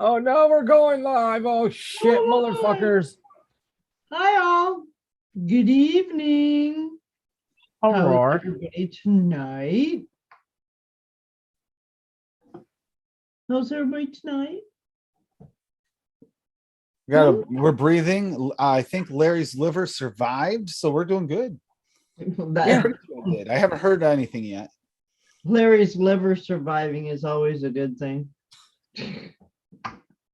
Oh no, we're going live. Oh shit, motherfuckers. Hi all. Good evening. How's Aurora. everybody tonight? How's everybody tonight? We're breathing. I think Larry's liver survived, so we're doing good. Yeah. I haven't heard anything yet. Larry's liver surviving is always a good thing.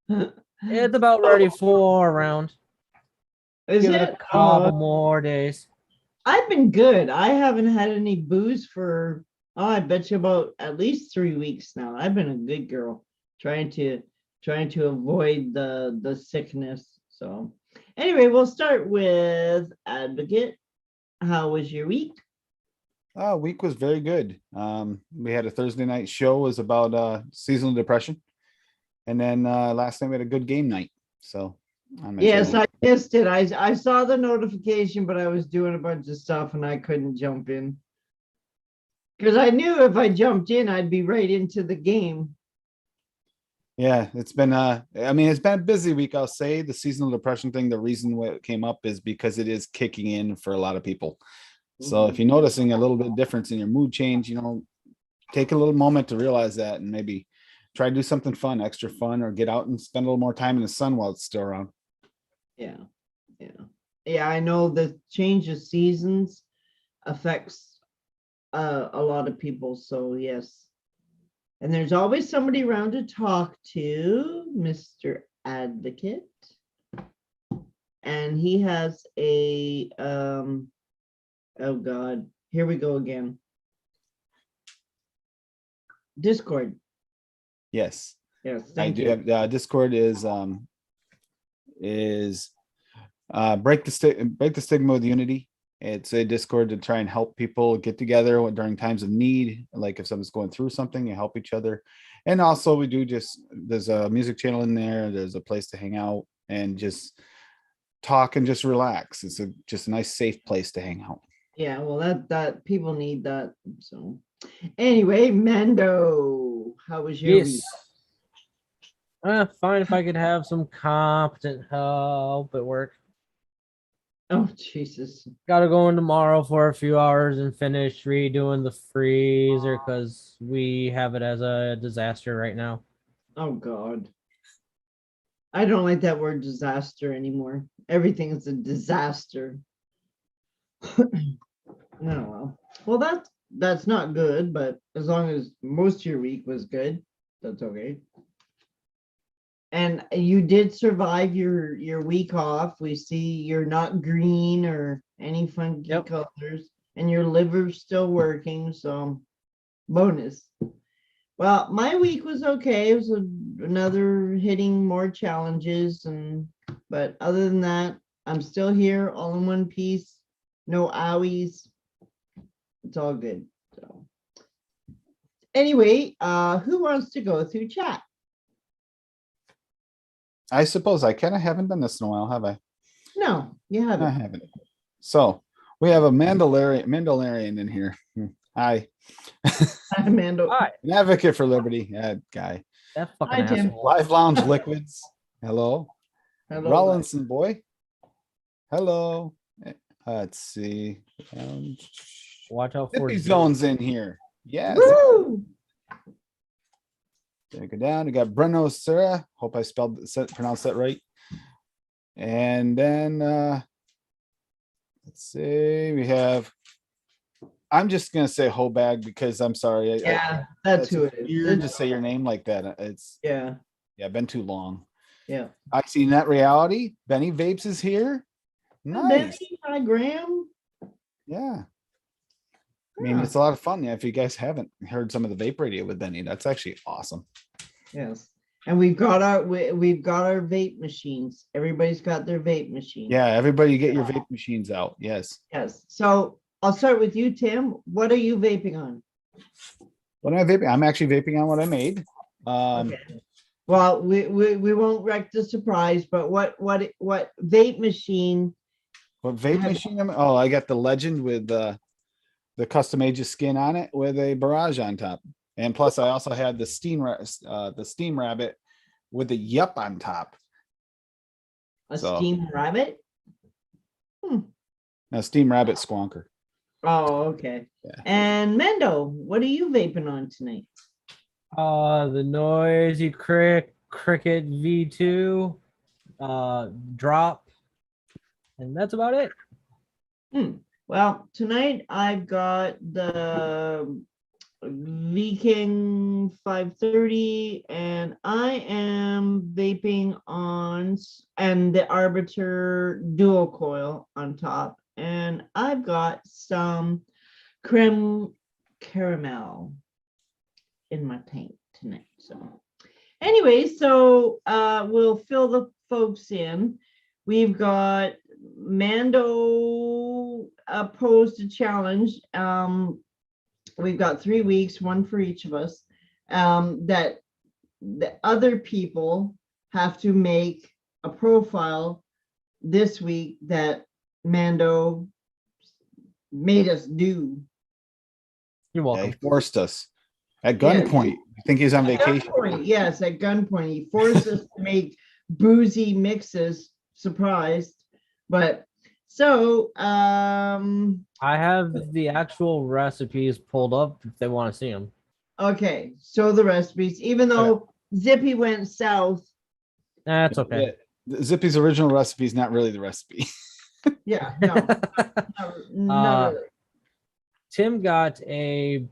It's about ready for a round. Is Give it? it a couple more days. I've been good. I haven't had any booze for I bet you about at least 3 weeks now. I've been a good girl, trying to avoid the sickness. So anyway, we'll start with Advocate. How was your week? Week was very good. We had a Thursday night show, was about seasonal depression, and then last night we had a good game night. So yes, I missed it. I saw the notification, but I was doing a bunch of stuff and I couldn't jump in because I knew if I jumped in, I'd be right into the game. Yeah, it's been it's been a busy week. I'll say the seasonal depression thing. The reason why it came up is because it is kicking in for a lot of people. So if you're noticing a little bit of difference in your mood change, take a little moment to realize that and maybe try to do something fun, extra fun, or get out and spend a little more time in the sun while it's still around. Yeah. I know the change of seasons affects a lot of people. So yes. And there's always somebody around to talk to, Mr. Advocate. And he has a oh God, here we go again. Discord. Yes. Yes, I do have Discord is break the stigma with unity. It's a Discord to try and help people get together during times of need. Like if someone's going through something, you help each other. And also we do there's a music channel in there. There's a place to hang out and just talk and just relax. It's just a nice, safe place to hang out. Yeah, well, that people need that. So anyway, Mando, how was your week? Fine if I could have some competent help at work. Oh, Jesus. Gotta go in tomorrow for a few hours and finish redoing the freezer because we have it as a disaster right now. Oh, God. I don't like that word disaster anymore. Everything is a disaster. No, well, that's not good, but as long as most of your week was good, that's okay. And you did survive your week off. We see you're not green or any funky colors, and your liver's still working, so bonus. Well, my week was okay. It was another hitting more challenges, but other than that, I'm still here, all in one piece, no owies. It's all good. So anyway, who wants to go through chat? I suppose I kind of haven't done this in a while, have I? No, you haven't. I haven't. So we have a Mandalorian in here. Hi. Hi, Mando. Hi. An advocate for liberty. Guy. That fucking asshole. Live Lounge Liquids. Hello. Hello. Rollinson boy. Hello. Let's see. Watch out for Zippy Zone's in here. Yes. Woo! Take it down. We got Breno Sura. Hope I pronounced that right. And then let's see. We have. I'm just gonna say Hobag because I'm sorry. That's who it is. Weird to say your name like that. It's yeah. Been too long. Yeah. I see Net Reality. Benny Vapes is here. Nice. Benny, hi, Graham. Yeah. I mean, it's a lot of fun. Yeah, if you guys haven't heard some of the vape radio with Benny, that's actually awesome. Yes, and we've got our vape machines. Everybody's got their vape machine. Yeah, everybody get your vape machines out. Yes. Yes. So I'll start with you, Tim. What are you vaping on? What am I vaping? I'm actually vaping on what I made. Okay. Well, we won't wreck the surprise, but what vape machine? What vape machine? I got the Legend with the custom ages skin on it with a barrage on top, and plus I also had the Steam Rabbit with a yup on top. A So- steamed rabbit? Now, Steam Rabbit Squonker. Oh, okay. Yeah. And Mando, what are you vaping on tonight? The Noisy Cricket V2 drop, and that's about it. Well, tonight I've got the Viking 530, and I am vaping on and the Arbiter dual coil on top, and I've got some creme caramel in my tank tonight. So anyway, so we'll fill the folks in. We've got Mando posed a challenge. We've got 3 weeks, one for each of us, that the other people have to make a profile this week that Mando made us do. You're Yeah, welcome. he forced us at Yeah. gunpoint. I think he's on At vacation. gunpoint, yes, at gunpoint. He forced us to make boozy mixes, surprised. But so I have the actual recipes pulled up if they want to see them. okay, so the recipes, even though Zippy went south, That's okay. Zippy's original recipe is not really the recipe. yeah, no, not really. Tim got a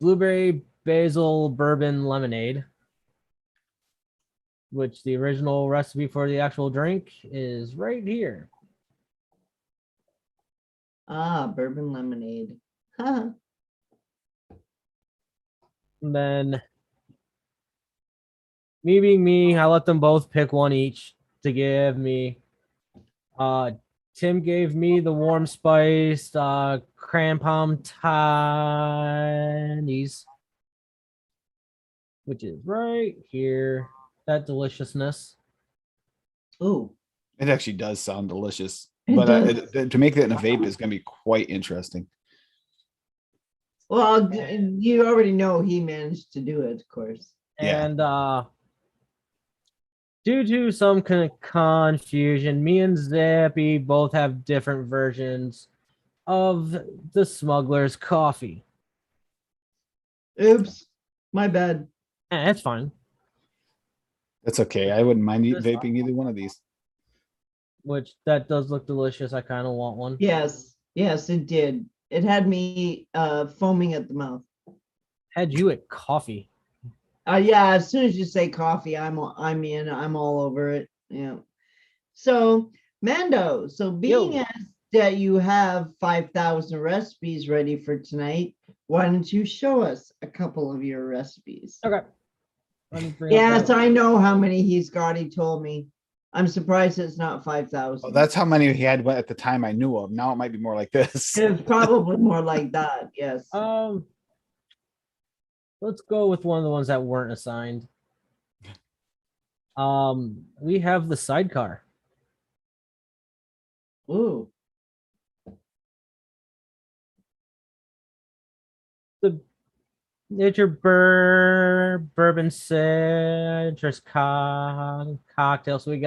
blueberry basil bourbon lemonade, which the original recipe for the actual drink is right here. Bourbon lemonade. Huh. And then me being me, I let them both pick one each to give me. Tim gave me the warm spiced crampon tinies, which is right here. That deliciousness. Ooh, It actually does sound delicious, It but does. to make that in a vape is going to be quite interesting. well, you already know he managed to do it, of course. Yeah. And due to some confusion, me and Zippy both have different versions of the smuggler's coffee. Oops, my bad. That's fine. That's okay. I wouldn't mind That's vaping either one of these. Which that does look delicious. I kind of want one. Yes, yes, it did. It had me foaming at the mouth. Had you at coffee? Yeah, as soon as you say coffee, I'm in. I'm all over it. Yeah. So Mando, so being Yo. as that you have 5,000 recipes ready for tonight, why don't you show us a couple of your recipes? Okay. Let me bring up Yes, that- I know how many he's got. He told me. I'm surprised it's not 5,000. Oh, that's how many he had at the time I knew of. Now it might be more like this. It's probably more like that. Yes. Let's go with one of the ones that weren't assigned. We have the sidecar. Ooh. The nature bourbon citrus cocktail. So we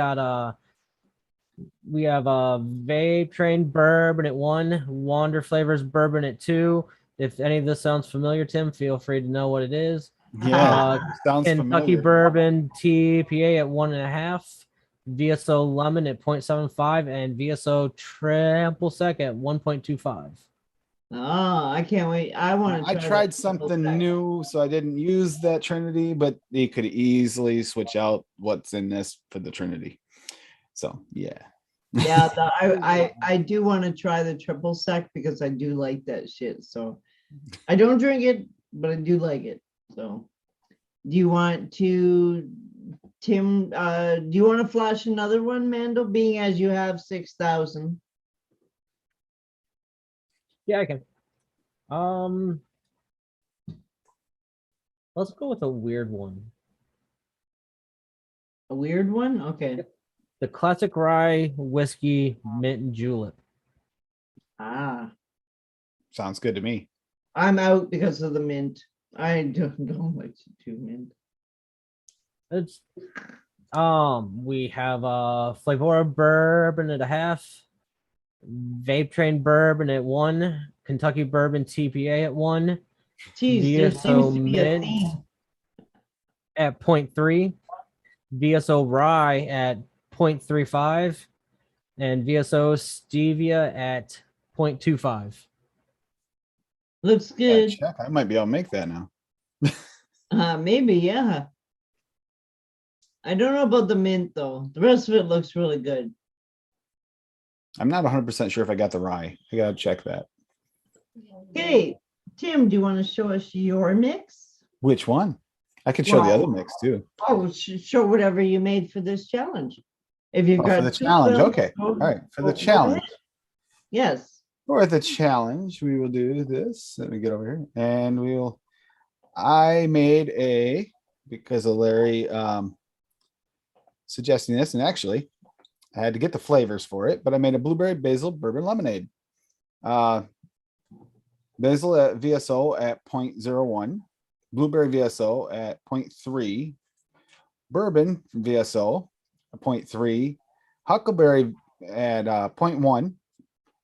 have a Vape Train bourbon at 1, Wander Flavors bourbon at 2. If any of this sounds familiar, Tim, feel free to know what it is. Yeah, sounds Kentucky familiar. bourbon TPA at 1.5, VSO lemon at 0.75, and VSO triple sec at 1.25. Oh, I can't wait. I want to I try tried that. something new, so I didn't use that Trinity, but you could easily switch out what's in this for the Trinity. So yeah. Yeah, I do want to try the triple sec because I do like that shit. So I don't drink it, but I do like it. So do you want to, Tim, do you want to flash another one, Mandel, being as you have 6,000? Yeah, I can. Let's go with a weird one. A weird one? Okay. The classic rye whiskey mint and julep. Ah, Sounds good to me. I'm out because of the mint. I don't like to do mint. It's We have Flavor Bourbon at a half, Vape Train Bourbon at 1, Kentucky Bourbon TPA at 1, Geez, there VSO seems to be a Mint theme. at 0.3, VSO Rye at 0.35, and VSO Stevia at 0.25. Looks Yeah, good. check. I might be able to make that now. Maybe, yeah. I don't know about the mint though. The rest of it looks really good. I'm not 100% sure if I got the rye. I gotta check that. Okay, Tim, do you want to show us your mix? Which one? I could show the other Wow. mix too. Oh, show whatever you made for this challenge. If you've Oh, got for the two challenge. films, Okay. go- All right. For the go challenge. ahead. Yes. For the challenge, we will do this. Let me get over here. And I made because of Larry suggesting this, and actually I had to get the flavors for it, but I made a blueberry basil bourbon lemonade. Basil at VSO at 0.01, blueberry VSO at 0.3, bourbon from VSO at 0.3, huckleberry at 0.1,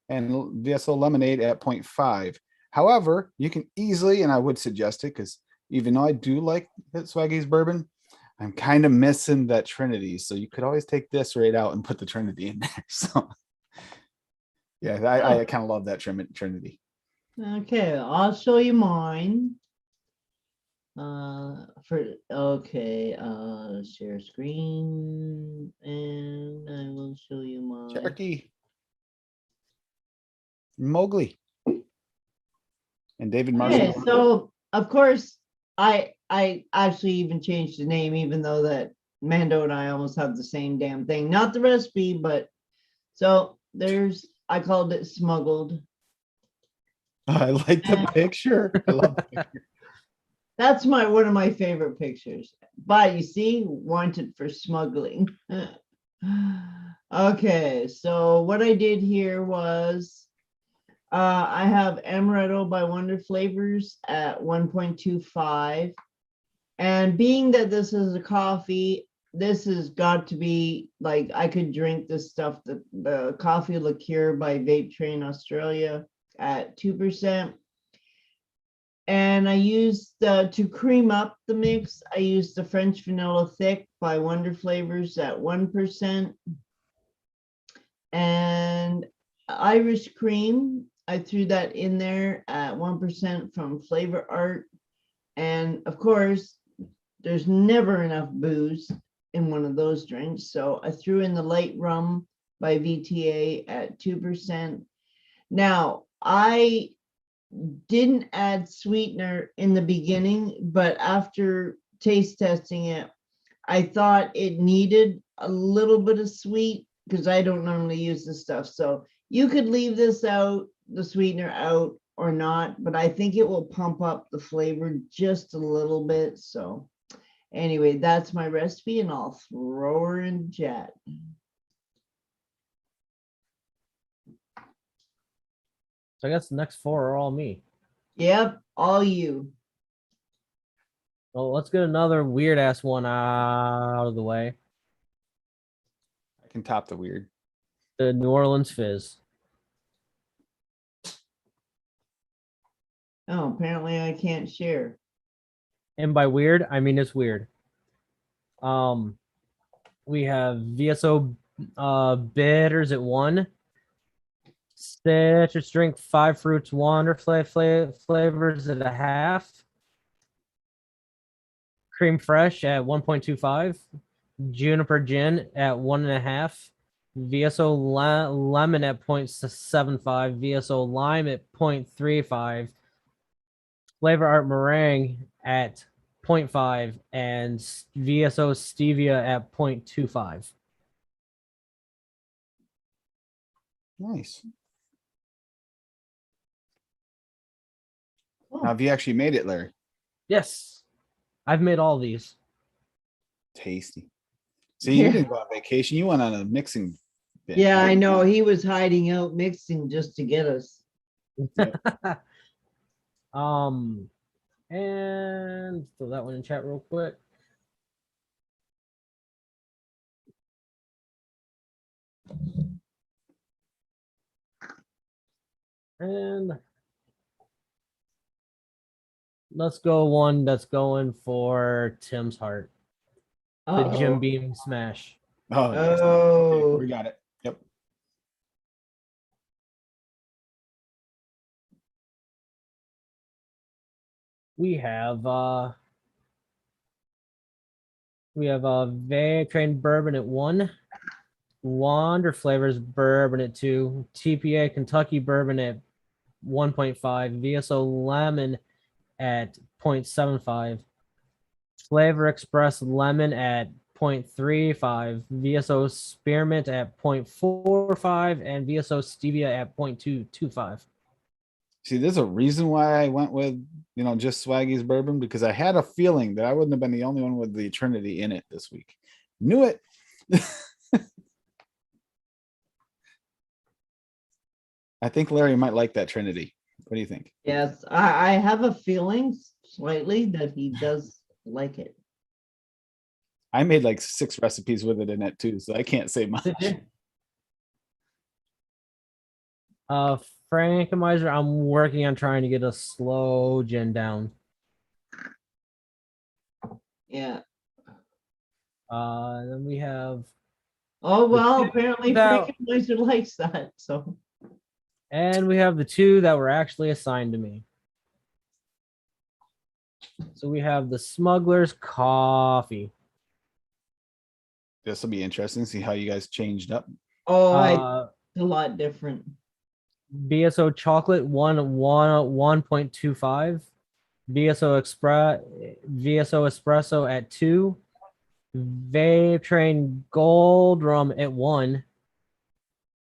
and VSO lemonade at 0.5. However, you can easily, and I would suggest it because even though I do like Swaggy's bourbon, I'm kind of missing that Trinity. So you could always take this right out and put the Trinity in there. So yeah, I kind of love that Trinity. Okay, I'll show you mine. Share screen, and I will show you mine. Cherokee. Mowgli. And David Okay, Marshall. so of course I actually even changed the name, even though that Mando and I almost have the same damn thing. Not the recipe, but so I called it smuggled. I like the picture. I love the picture. That's one of my favorite pictures. But you see, wanted for smuggling. Okay, so what I did here was I have Amaretto by Wonder Flavors at 1.25. And being that this is a coffee, this has got to be like I could drink this stuff, the coffee liqueur by Vape Train Australia at 2%. And I used to cream up the mix, I used the French Vanilla Thick by Wonder Flavors at 1%. And Irish Cream, I threw that in there at 1% from Flavor Art. And of course, there's never enough booze in one of those drinks. So I threw in the Light Rum by VTA at 2%. Now, I didn't add sweetener in the beginning, but after taste testing it, I thought it needed a little bit of sweet because I don't normally use this stuff. So you could leave this out, the sweetener out or not, but I think it will pump up the flavor just a little bit. So anyway, that's my recipe and I'll throw her in chat. So I guess the next 4 are all me. Yep, all you. Well, let's get another weird ass one out of the way. I can top the weird. The New Orleans Fizz. Oh, apparently I can't share. And by weird, I mean it's weird. We have VSO bitters at 1. Citrus drink 5 fruits wonder flavors at a half. Cream fresh at 1.25. Juniper gin at 1.5. VSO lemon at 0.75. VSO lime at 0.35. Flavor Art meringue at 0.5 and VSO stevia at 0.25. Nice. Oh. Now, have you actually made it, Larry? Yes, I've made all these. Tasty. See, you didn't go on vacation. You went on a mixing binge. Yeah, I know. He was hiding out mixing just to get us. And throw that one in chat real quick. And let's go one that's going for Tim's heart. The Jim Uh-oh. Beam smash. Oh, yes. Oh. We got it. Yep. We have Vape Train Bourbon at 1, Wander Flavors Bourbon at 2, TPA Kentucky Bourbon at 1.5, VSO Lemon at 0.75, Flavor Express Lemon at 0.35, VSO Spearmint at 0.45, and VSO Stevia at 0.225. See, there's a reason why I went with, just Swaggy's bourbon, because I had a feeling that I wouldn't have been the only one with the Trinity in it this week. Knew it. I think Larry might like that Trinity. What do you think? Yes, I have a feeling slightly that he does like it. I made like 6 recipes with it in it too, so I can't say much. Frankenmeiser, I'm working on trying to get a slow gin down. Yeah. Then we have, Oh, well, two apparently that- Frankenmeister likes that, so. the 2 that were actually assigned to me. So we have the Smuggler's Coffee. This will be interesting. See how you guys changed up. Oh, Uh, a lot different. BSO Chocolate 1.25, VSO Espresso at 2, Vape Train Gold Rum at 1,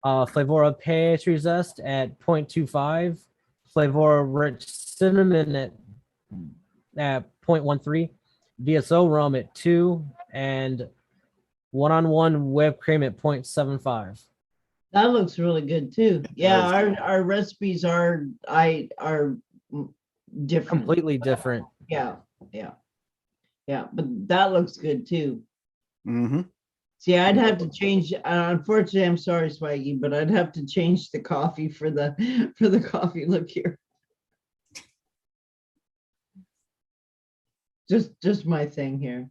Flavora Pastry Zest at 0.25, Flavora Rich Cinnamon at 0.13, VSO Rum at 2, and one-on-one whipped cream at 0.75. That looks really good too. Yeah, does. our recipes are different. Completely different. Yeah, but that looks good too. Mm-hmm. See, I'd have to change. Unfortunately, I'm sorry, Swaggy, but I'd have to change the coffee for the coffee look here. Just my thing here.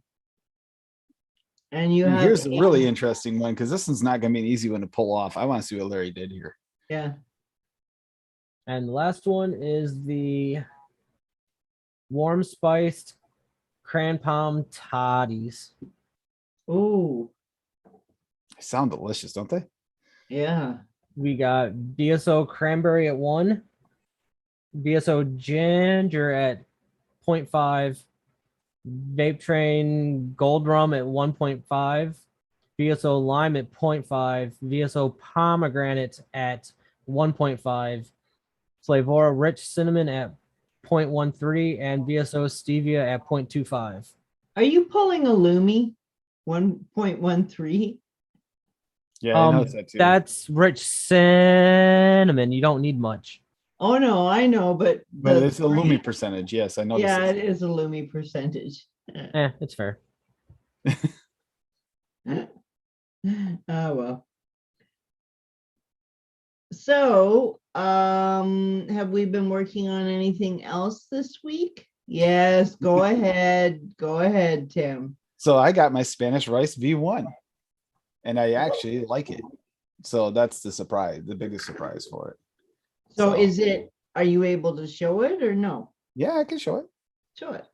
And you have Here's a really interesting one, because this one's not going to be an easy one to pull off. I want to see what Larry did here. yeah. And the last one is the warm spiced cran palm toddies. Oh, They sound delicious, don't they? yeah. We got BSO cranberry at 1, BSO ginger at 0.5, Vape Train Gold Rum at 1.5, VSO Lime at 0.5, VSO Pomegranate at 1.5, Flavora Rich Cinnamon at 0.13, and VSO Stevia at 0.25. Are you pulling a Lumi? 1.13? Yeah, I noticed that too. That's rich cinnamon. You don't need much. Oh no, I know, but It's a Lumi percentage. Yes, I noticed. yeah, it is a Lumi percentage. It's fair. Oh well. So, have we been working on anything else this week? Yes, go ahead. Go ahead, Tim. So I got my Spanish rice V1, and I actually like it. So that's the surprise, the biggest surprise for it. So are you able to show it or no? Yeah, I can show it. Show it.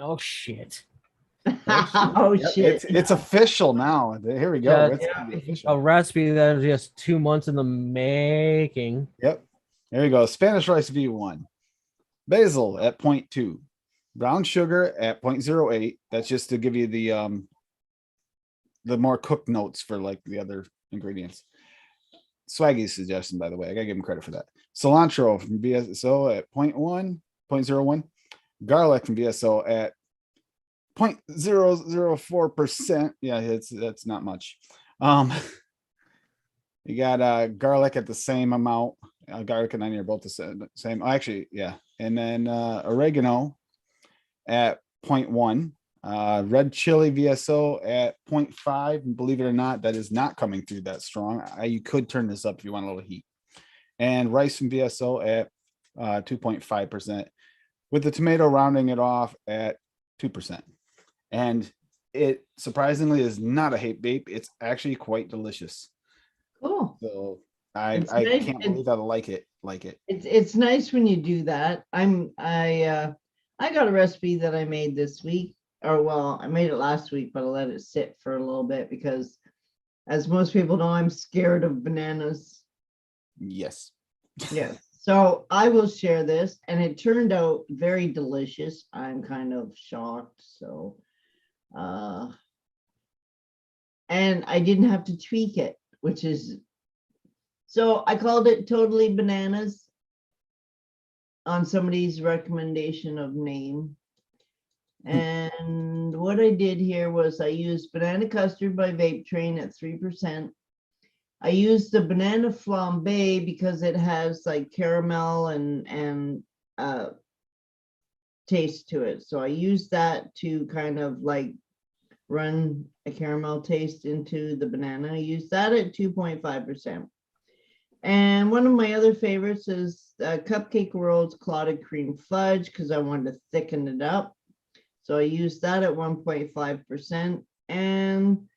Oh shit. Oh Yep, shit. it's official now. Here we go. Yeah, It's gonna be A official. recipe that is just 2 months in the making. Yep. There you go. Spanish rice V1. Basil at 0.2. Brown sugar at 0.08. That's just to give you the more cooked notes for like the other ingredients. Swaggy's suggestion, by the way. I gotta give him credit for that. Cilantro from BSO at 0.01. Garlic from BSO at 0.004%. Yeah, that's not much. You got garlic at the same amount. Garlic and onion are both the same. Actually, yeah. And then oregano at 0.1. Red chili VSO at 0.5. And believe it or not, that is not coming through that strong. You could turn this up if you want a little heat. And rice from VSO at 2.5%, with the tomato rounding it off at 2%. And it surprisingly is not a hate vape. It's actually quite delicious. Cool. So I It's nice. can't believe I like it. It's nice when you do that. I got a recipe that I made this week, or well, I made it last week, but I let it sit for a little bit because, as most people know, I'm scared of bananas. Yes. Yes. So I will share this, and it turned out very delicious. I'm kind of shocked. So, and I didn't have to tweak it, which is, so I called it Totally Bananas on somebody's recommendation of name. And what I did here was I used banana custard by Vape Train at 3%. I used the banana flambe because it has like caramel and taste to it. So I used that to kind of like run a caramel taste into the banana. I used that at 2.5%. And one of my other favorites is Cupcake World's Clotted Cream Fudge because I wanted to thicken it up. So I used that at 1.5%. And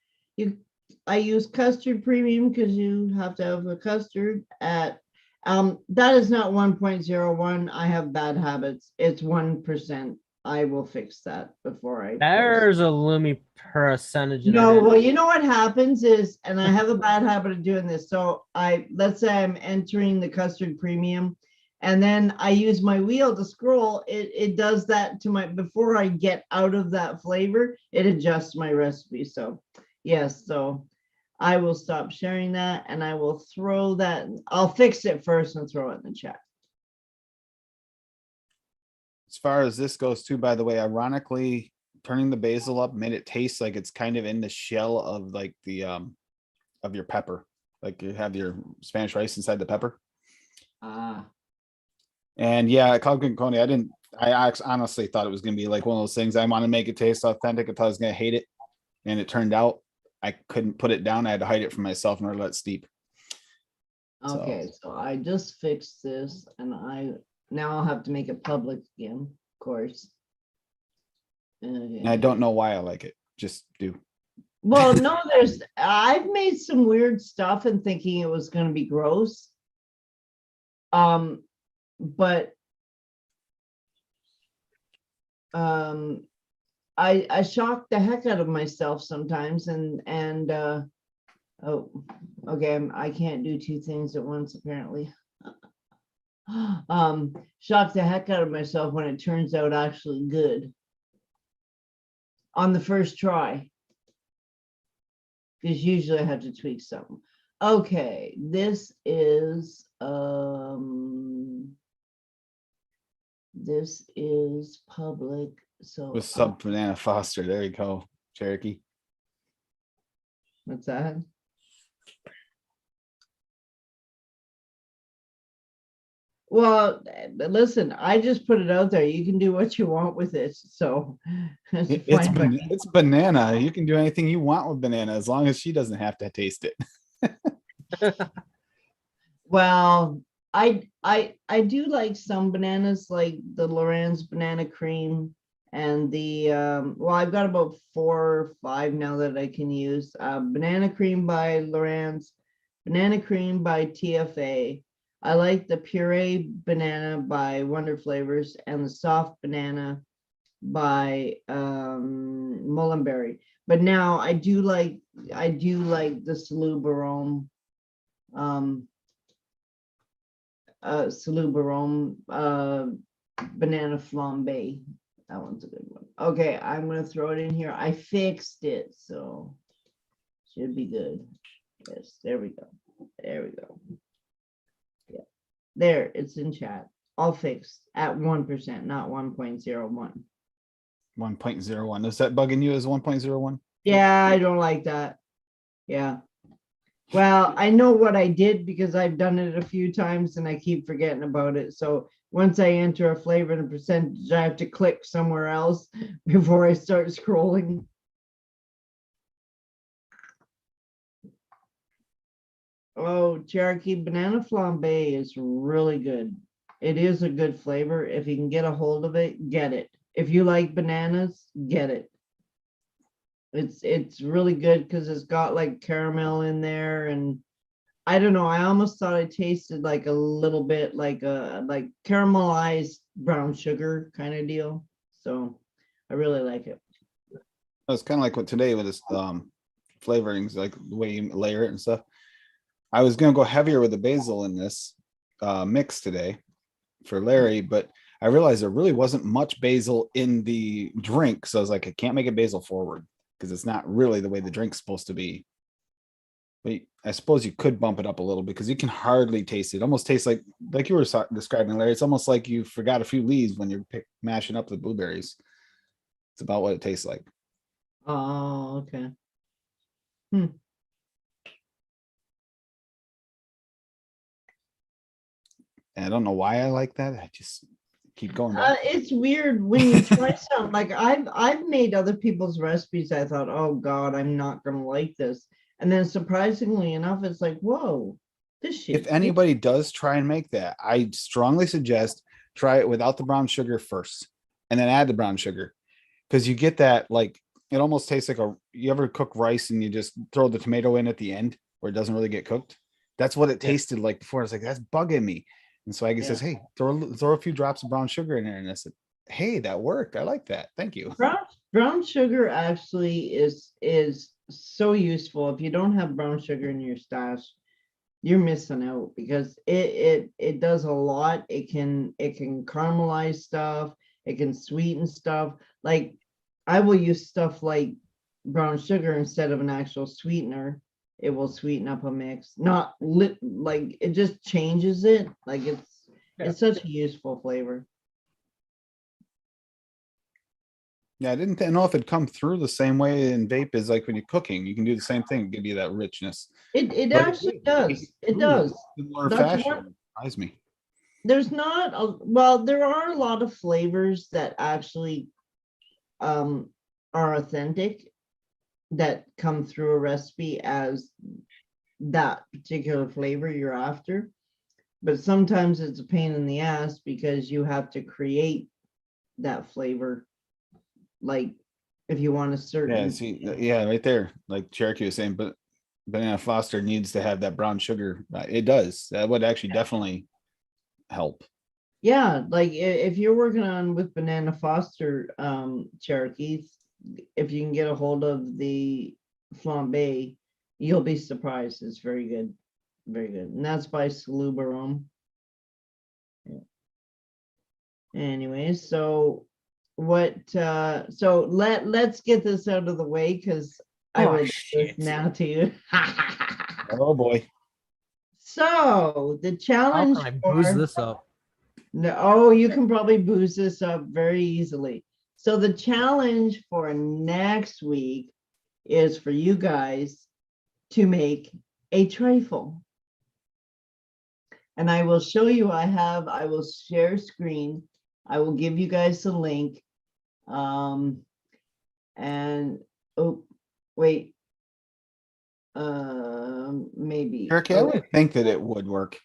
I use custard premium because you have to have a custard at, that is not 1.01. I have bad habits. It's 1%. I will fix that before I. There's a Lumi percentage. No, well, you know what happens is, and I have a bad habit of doing this. So let's say I'm entering the custard premium, and then I use my wheel to scroll. It does that to before I get out of that flavor, it adjusts my recipe. So yes, so I will stop sharing that, and I will throw that. I'll fix it first and throw it in the chat. As far as this goes too, by the way, ironically, turning the basil up made it taste like it's kind of in the shell of like the of your pepper. Like you have your Spanish rice inside the pepper. And yeah, Cupcake Coney, I honestly thought it was gonna be like one of those things. I want to make it taste authentic. I thought I was gonna hate it. And it turned out I couldn't put it down. I had to hide it from myself and let it steep. Okay, so I just fixed this, and now I'll have to make it public again, of course. And I don't know why I like it. Just do. Well, no, I've made some weird stuff and thinking it was going to be gross. But I shock the heck out of myself sometimes, and oh, okay, I can't do two things at once apparently. Shock the heck out of myself when it turns out actually good on the first try, because usually I have to tweak something. Okay, this is public. So with sub banana Foster. There you go, Cherokee. What's that? Well, listen, I just put it out there. You can do what you want with it. So it's banana. You can do anything you want with banana as long as she doesn't have to taste it. Well, I do like some bananas, like the Lorenz banana cream and the well, I've got about 4 or 5 now that I can use. Banana cream by Lorenz, banana cream by TFA. I like the puree banana by Wonder Flavors and the soft banana by Mullenberry. But now I do like the Salud banana flambe. That one's a good one. Okay, I'm gonna throw it in here. I fixed it, so should be good. Yes, there we go. There we go. Yeah, there, it's in chat. All fixed at 1%, not 1.01. 1.01. Is that bugging you as 1.01? Yeah, I don't like that. Yeah. Well, I know what I did because I've done it a few times and I keep forgetting about it. So once I enter a flavor and a percentage, I have to click somewhere else before I start scrolling. Oh, Cherokee banana flambe is really good. It is a good flavor. If you can get a hold of it, get it. If you like bananas, get it. It's really good because it's got like caramel in there, and I don't know. I almost thought I tasted like a little bit like a like caramelized brown sugar kind of deal. So I really like it. It's kind of like what today with this flavorings, like the way you layer it and stuff. I was gonna go heavier with the basil in this mix today for Larry, but I realized there really wasn't much basil in the drink. So I was like, I can't make it basil forward because it's not really the way the drink's supposed to be. But I suppose you could bump it up a little because you can hardly taste it. It almost tastes like you were describing, Larry. It's almost like you forgot a few leaves when you're mashing up the blueberries. It's about what it tastes like. Oh, okay. And I don't know why I like that. I just keep going back. It's weird when you try something like I've made other people's recipes. I thought, oh God, I'm not gonna like this. And then surprisingly enough, it's like, whoa, this shit. If anybody does try and make that, I strongly suggest try it without the brown sugar first and then add the brown sugar. Because you get that, like, it almost tastes like you ever cook rice and you just throw the tomato in at the end where it doesn't really get cooked. That's what it tasted like before. It's like, that's bugging me. And so I says, hey, throw a few drops of brown sugar in there. And I said, hey, that worked. I like that. Thank you. Brown sugar actually is so useful. If you don't have brown sugar in your stash, you're missing out because it does a lot. It can caramelize stuff, it can sweeten stuff. Like I will use stuff like brown sugar instead of an actual sweetener. It will sweeten up a mix. Not lit like it just changes it. Like it's such a useful flavor. Yeah, I didn't know if it'd come through the same way in vape as like when you're cooking. You can do the same thing, give you that richness. It But actually did. does. It Ooh, does. similar That's fashion. one. Surprised me. There's not a, well, there are a lot of flavors that actually are authentic that come through a recipe as that particular flavor you're after. But sometimes it's a pain in the ass because you have to create that flavor. Like if you want a certain. Yeah, see, yeah, right there. Like Cherokee was saying, but Banana Foster needs to have that brown sugar. It does. That would actually definitely help. Yeah, like if you're working on with Banana Foster Cherokees, if you can get a hold of the flambe, you'll be surprised. It's very good. Very good. And that's by Bourbon. Yeah. Anyway, so what so let's get this out of the way because I will do this now to you. Oh boy. So the How challenge can I booze for this up? no, oh, you can probably boost this up very easily. So the challenge for next week is for you guys to make a trifle. And I will show you, I will share screen. I will give you guys the link. And oh, wait. Maybe. Cherokee, I would think that it would work.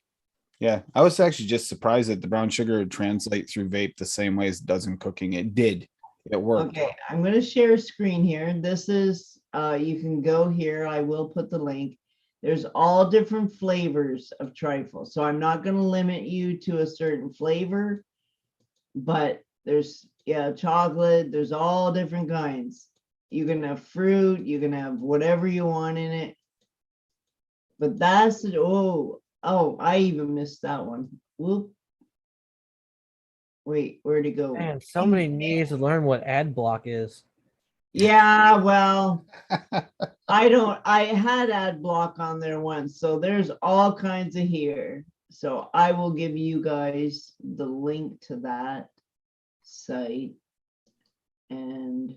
Yeah, I was actually just surprised that the brown sugar would translate through vape the same way as it does in cooking. It did. It worked. Okay, I'm going to share a screen here. This is, you can go here. I will put the link. There's all different flavors of trifle. So I'm not going to limit you to a certain flavor, but there's, yeah, chocolate. There's all different kinds. You can have fruit. You can have whatever you want in it. But that's, oh, I even missed that one. Whoop. Wait, where'd it go? Man, somebody needs to learn what ad block is. Yeah, well, I had ad block on there once, so there's all kinds of here. So I will give you guys the link to that site. And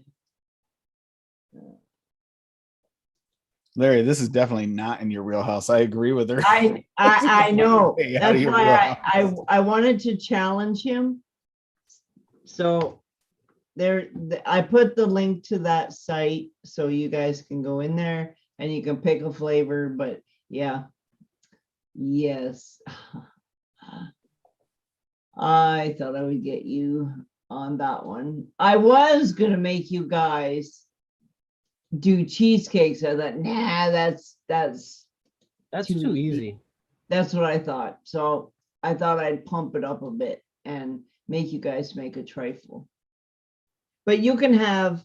Larry, this is definitely not in your wheelhouse. I agree with her. I know. Way out of That's your why wheelhouse. I wanted to challenge him. So I put the link to that site so you guys can go in there and you can pick a flavor, but yeah. Yes. I thought I would get you on that one. I was gonna make you guys do cheesecakes. I thought, nah, that's That's too easy. That's what I thought. So I thought I'd pump it up a bit and make you guys make a trifle. But you can have,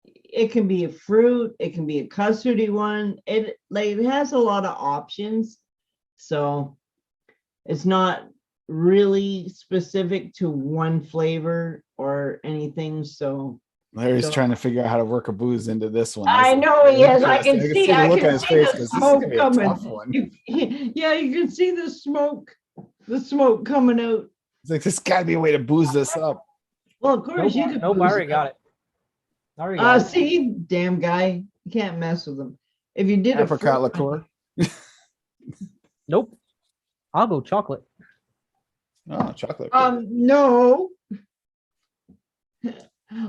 it can be a fruit, it can be a custardy one. It has a lot of options. So it's not really specific to one flavor or anything. So Larry's trying to figure out how to work a booze into this one. I know he is. I can see the look on his face the because this is smoke gonna be a coming. tough one. Yeah, you can see the smoke coming out. It's like there's gotta be a way to booze this up. Well, of course you can. Nope, I already got it. I already got it. See, damn guy, you can't mess with them. If you did Apricot liqueur. Nope. I'll go chocolate. Oh, chocolate. No.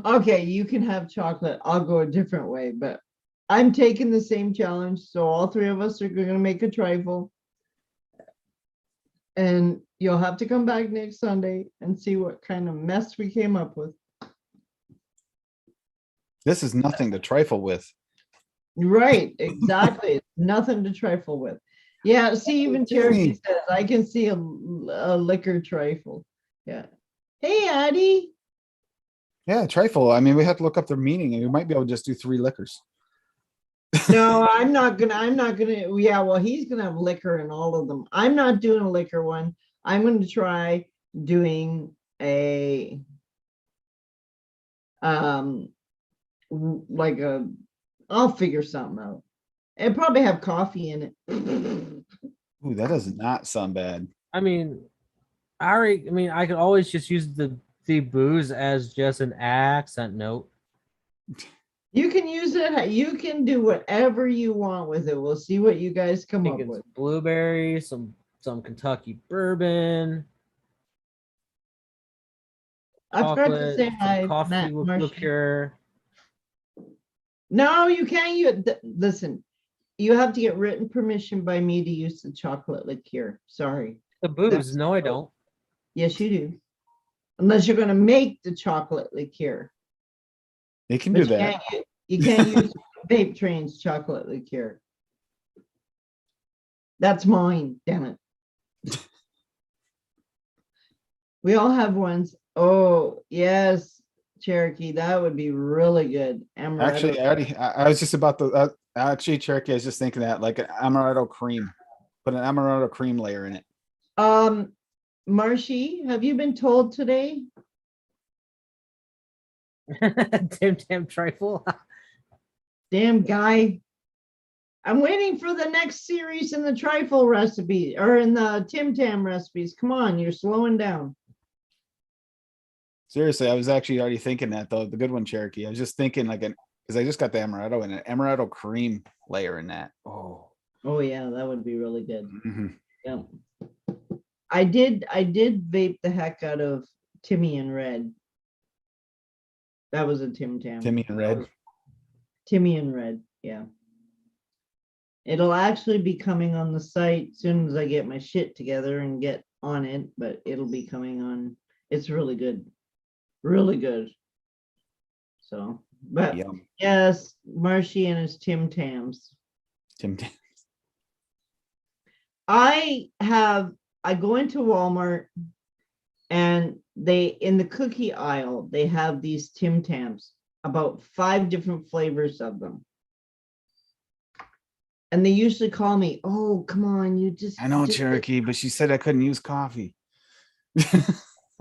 Okay, you can have chocolate. I'll go a different way, but I'm taking the same challenge. So all three of us are going to make a trifle. And you'll have to come back next Sunday and see what kind of mess we came up with. This is nothing to trifle with. Right, exactly. Nothing to trifle with. Yeah, see, even Cherokee says I can see a liquor trifle. Yeah. Hey, Addie. Yeah, trifle. I mean, we have to look up their meaning, and we might be able to just do 3 liquors. No, I'm not gonna. Yeah, well, he's gonna have liquor in all of them. I'm not doing a liquor one. I'm gonna try doing a like a. I'll figure something out. It'll probably have coffee in it. Ooh, that does not sound bad. I mean, I could always just use the booze as just an accent note. You can use it. You can do whatever you want with it. We'll see what you guys come up with. Blueberry, some Kentucky bourbon. I forgot to Chocolate, say some hi, coffee Matt Marshall. liqueur. No, you can't. Listen, you have to get written permission by me to use the chocolate liqueur. Sorry. The booze. No, I don't. Yes, you do. Unless you're going to make the chocolate liqueur. They can But do that. You can't use Vape Train's chocolate liqueur. That's mine, damn it. We all have ones. Oh, yes, Cherokee, that would be really good. Actually, Amaretto. I was just about to. Actually, Cherokee, I was just thinking that, like an amaretto cream. Put an amaretto cream layer in it. Marshy, have you been told today? Tim Tam Trifle. Damn guy. I'm waiting for the next series in the trifle recipe or in the Tim Tam recipes. Come on, you're slowing down. Seriously, I was actually already thinking that though. The good one, Cherokee. I was just thinking like because I just got the amaretto in it. Amaretto cream layer in that. Oh. Oh yeah, that would be really good. Mhm. Yeah. I did vape the heck out of Timmy and Red. That was a Tim Tam. Timmy and Red. Timmy and Red, yeah. It'll actually be coming on the site as soon as I get my shit together and get on it, but it'll be coming on. It's really good. Really good. So, but Yum. yes, Marshy and his Tim Tams. Tim Tam. I go into Walmart and they, in the cookie aisle, they have these Tim Tams, about 5 different flavors of them. And they usually call me, oh, come on, you just. I know, Cherokee, but she said I couldn't use coffee.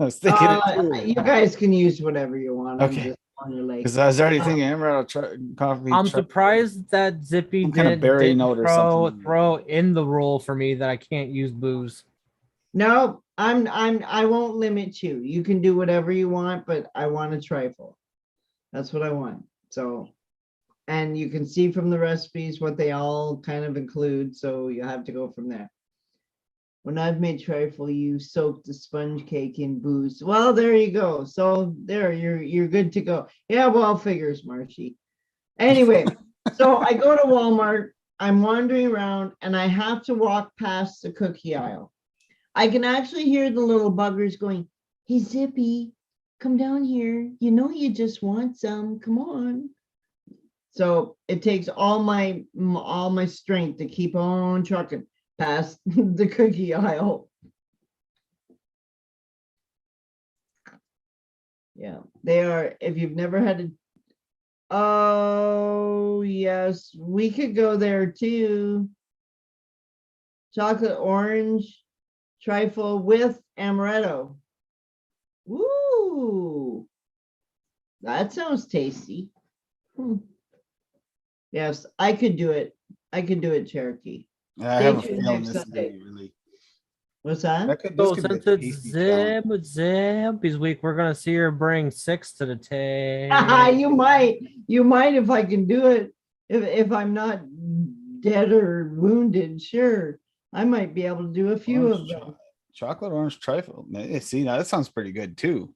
I was thinking it you guys can use whatever you want. Okay. Because I was already thinking amaretto coffee. I'm surprised that Zippy Some kind of berry didn't note or something. throw in the rule for me that I can't use booze. No, I won't limit you. You can do whatever you want, but I want a trifle. That's what I want. So And you can see from the recipes what they all kind of include, so you have to go from there. When I've made trifle, you soak the sponge cake in booze. Well, there you go. So there, you're good to go. Yeah, well, figures, Marshy. Anyway, so I go to Walmart, I'm wandering around, and I have to walk past the cookie aisle. I can actually hear the little buggers going, "Hey, Zippy, come down here. You know you just want some. Come on." So it takes all my strength to keep on trucking past the cookie aisle. Yeah, they are. If you've never had a, oh yes, we could go there too. Chocolate orange trifle with amaretto. Woo, that sounds tasty. Yes, I could do it. I could do it, Cherokee. I Stay have a tuned feeling next this is Sunday. gonna be really. What's that? This So could be since a it's tasty challenge. Zippy's week, we're gonna see her bring 6 to the table. You might if I can do it. If I'm not dead or wounded, sure. I might be able to do a few Orange of them. chocolate orange trifle. See, now that sounds pretty good too.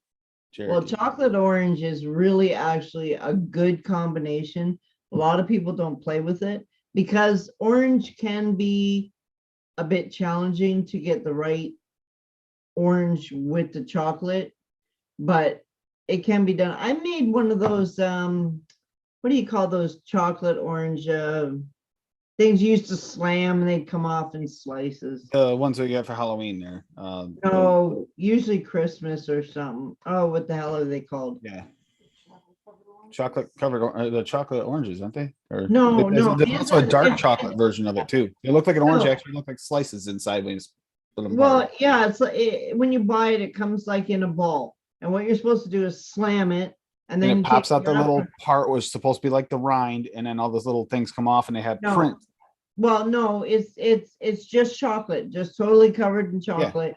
Well, Cherokee. chocolate orange is really actually a good combination. A lot of people don't play with it because orange can be a bit challenging to get the right orange with the chocolate, but it can be done. I made one of those, what do you call those chocolate orange things you used to slam and they'd come off in slices? The ones we get for Halloween there. No, usually Christmas or something. Oh, what the hell are they called? Yeah. Chocolate covered, the chocolate oranges, aren't they? Or No, there's it's also a dark it's- chocolate version of it too. They look like an orange, No. actually look like slices inside when you split them apart. Well, yeah, it's like when you buy it, it comes like in a ball. And what you're supposed to do is slam it, and then And you it pops take out the the little wrapper. part was supposed to be like the rind, and then all those little things come off and they have No. print. Well, no, it's just chocolate, just totally covered in chocolate,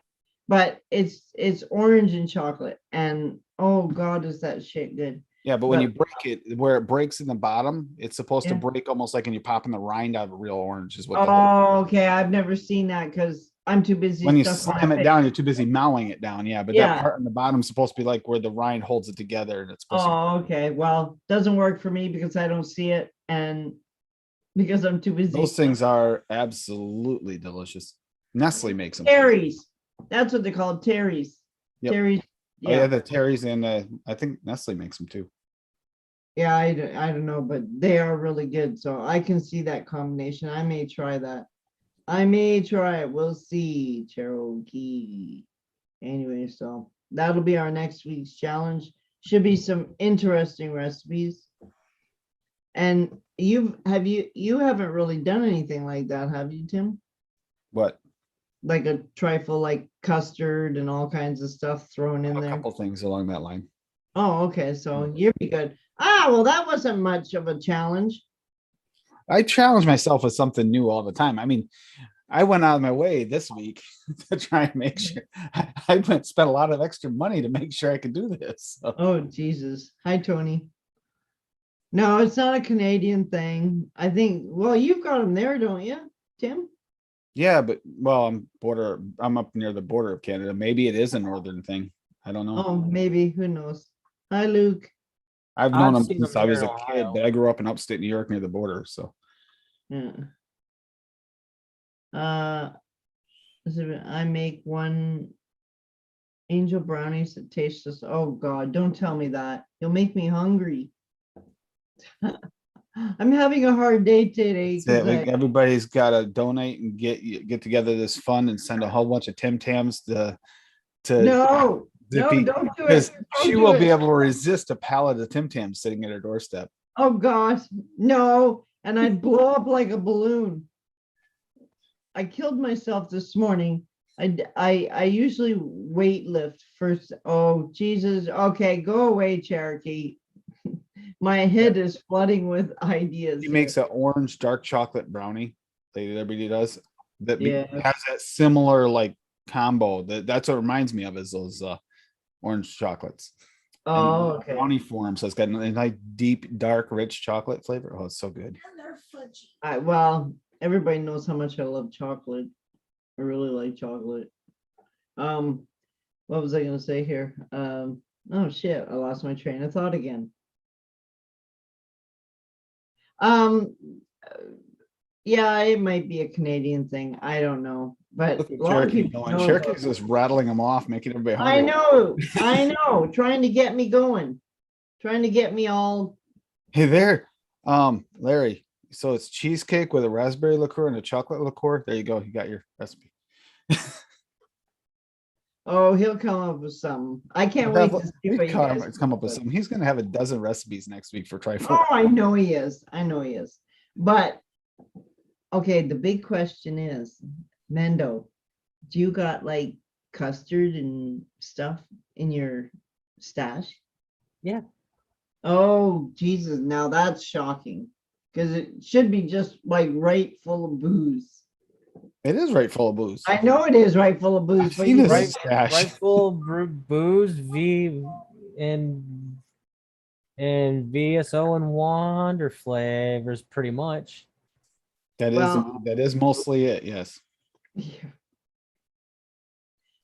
but it's orange and chocolate, and oh God, is that shit good? Yeah, but when But- you break it, where it breaks in the bottom, it's supposed to Yeah. break almost like when you're popping the rind out of a real orange is what the whole. Oh, okay, I've never seen that because I'm too busy. When you stuffing my slam it face. down, you're too busy mowing it down. Yeah, but Yeah. that part in the bottom is supposed to be like where the rind holds it together, and it's supposed to. Oh, okay. Well, doesn't work for me because I don't see it, and because I'm too busy. Those things are absolutely delicious. Nestle makes them. Terry's. That's what they call Terry's. Yep. Terry's. Oh yeah, Yeah. the Terry's and I think Nestle makes them too. Yeah, I don't know, but they are really good. So I can see that combination. I may try that. I may try it. We'll see, Cherokee. Anyway, so that'll be our next week's challenge. Should be some interesting recipes. And you haven't really done anything like that, have you, Tim? What? Like a trifle, like custard and all kinds of stuff thrown in A there. couple things along that line. Oh, okay. So you'll be good. Ah, well, that wasn't much of a challenge. I challenge myself with something new all the time. I mean, I went out of my way this week to try and make sure I spent a lot of extra money to make sure I could do this. So. Oh, Jesus. Hi, Tony. No, it's not a Canadian thing. I think, well, you've got them there, don't you, Tim? Yeah, but well, I'm up near the border of Canada. Maybe it is a northern thing. I don't know. Oh, maybe. Who knows? Hi, Luke. I've known them seen since them I here was in a kid, Ohio. but I grew up in upstate New York near the border. So Yeah. I make one angel brownies that taste just, oh God, don't tell me that. You'll make me hungry. I'm having a hard day today. everybody's got to donate and get together this fund and send a whole bunch of Tim Tams to No, Zippy, don't do because it. Don't she do will be it. able to resist a pallet of Tim Tams sitting at her doorstep. Oh gosh, no. And I'd blow up like a balloon. I killed myself this morning. I usually weight lift first. Oh Jesus. Okay, go away, Cherokee. My head is flooding with ideas. She makes an orange dark chocolate brownie. Like everybody does. That Yeah. has that similar like combo. That's what it reminds me of is those orange chocolates. Oh, okay. Brownie form, so it's got a nice deep, dark, rich chocolate flavor. Oh, it's so good. Well, everybody knows how much I love chocolate. I really like chocolate. What was I gonna say here? Oh shit, I lost my train of thought again. Um, yeah, it might be a Canadian thing. I don't know, but Look at a lot of Cherokee people going. know. Cherokee's just rattling them off, making everybody I hungry. I know, trying to get me going, trying to get me all. Hey there, Larry. So it's cheesecake with a raspberry liqueur and a chocolate liqueur. There you go. You got your recipe. Oh, he'll come up with something. I can't wait to see what you guys. It's come up with something. He's gonna have a dozen recipes next week for Trifle. Oh, I know he is. I know he is. But okay, the big question is, Mando, do you got like custard and stuff in your stash? Yeah. Oh, Jesus, now that's shocking. Because it should be just like right full of booze. It is right full of booze. I know it is right full of booze, I've but seen you this right, stash. Rightful booze, and VSO and Wander flavors, pretty much. well, that is mostly it. Yes. yeah.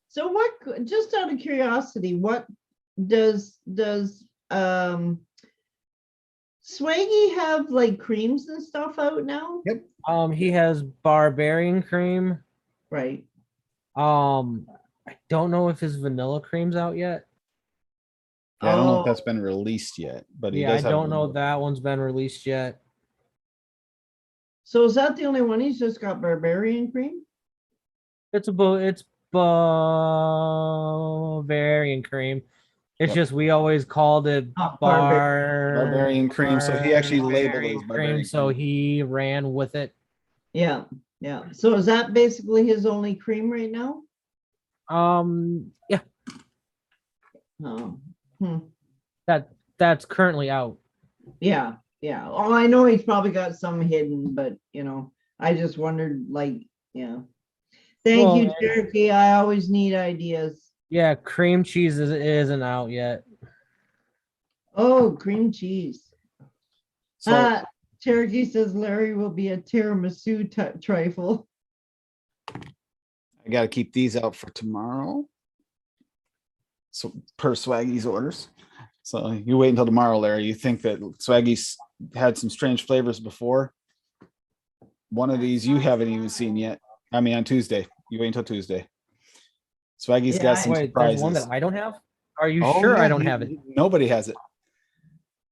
So what, just out of curiosity, what does Swaggy have like creams and stuff out now? Yep. He has barbarian cream. Right. I don't know if his vanilla cream's out yet. Yeah, I don't know if Oh, that's been released yet, but he Yeah, I does have. don't know if that one's been released yet. so is that the only one? He's just got barbarian cream? It's barbarian cream. It's Yep. just we always called it Oh, Barbarian cream. So he actually labeled it as barbarian barbarian so cream. he ran with it. Yeah, yeah. So is that basically his only cream right now? Yeah, Oh, that's currently out. yeah, yeah. Oh, I know he's probably got some hidden, but I just wondered, like, yeah. Thank Well, you, Cherokee. I always need ideas. Yeah, cream cheese isn't out yet. Oh, cream cheese. So Cherokee says Larry will be a tiramisu trifle. I got to keep these out for tomorrow. So per Swaggy's orders. So you wait until tomorrow, Larry. You think that Swaggy's had some strange flavors before? One of these you haven't even seen yet. I mean, on Tuesday. You wait until Tuesday. Swaggy's got some Wait, there's one surprises. that I don't have? Are you Oh, sure yeah, I don't have it? Nobody has it.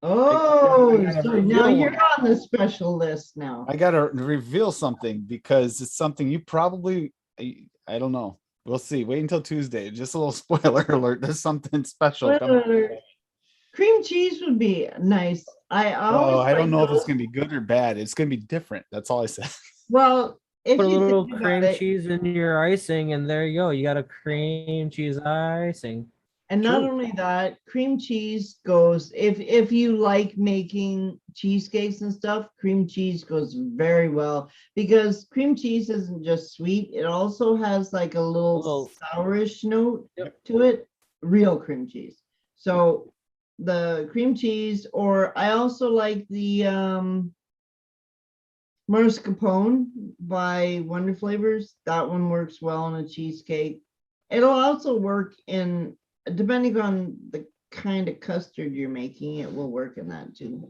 Oh, I gotta so reveal now you're one. on the special list now. I got to reveal something because it's something you probably, I don't know. We'll see. Wait until Tuesday. Just a little spoiler alert. There's something special coming. Cream cheese would be nice. I Oh, always I don't like know if it's those. going to be good or bad. It's going to be different. That's all I said. Well, if Put a you little think cream about it, cheese in your icing, and there you go. You got a cream cheese icing. and not True. only that, cream cheese goes, if you like making cheesecakes and stuff, cream cheese goes very well because cream cheese isn't just sweet, it also has like a little sourish note to it, real cream cheese. So the cream cheese, or I also like the mascarpone by Wonder Flavors. That one works well on a cheesecake. It'll also work in, depending on the kind of custard you're making, it will work in that too.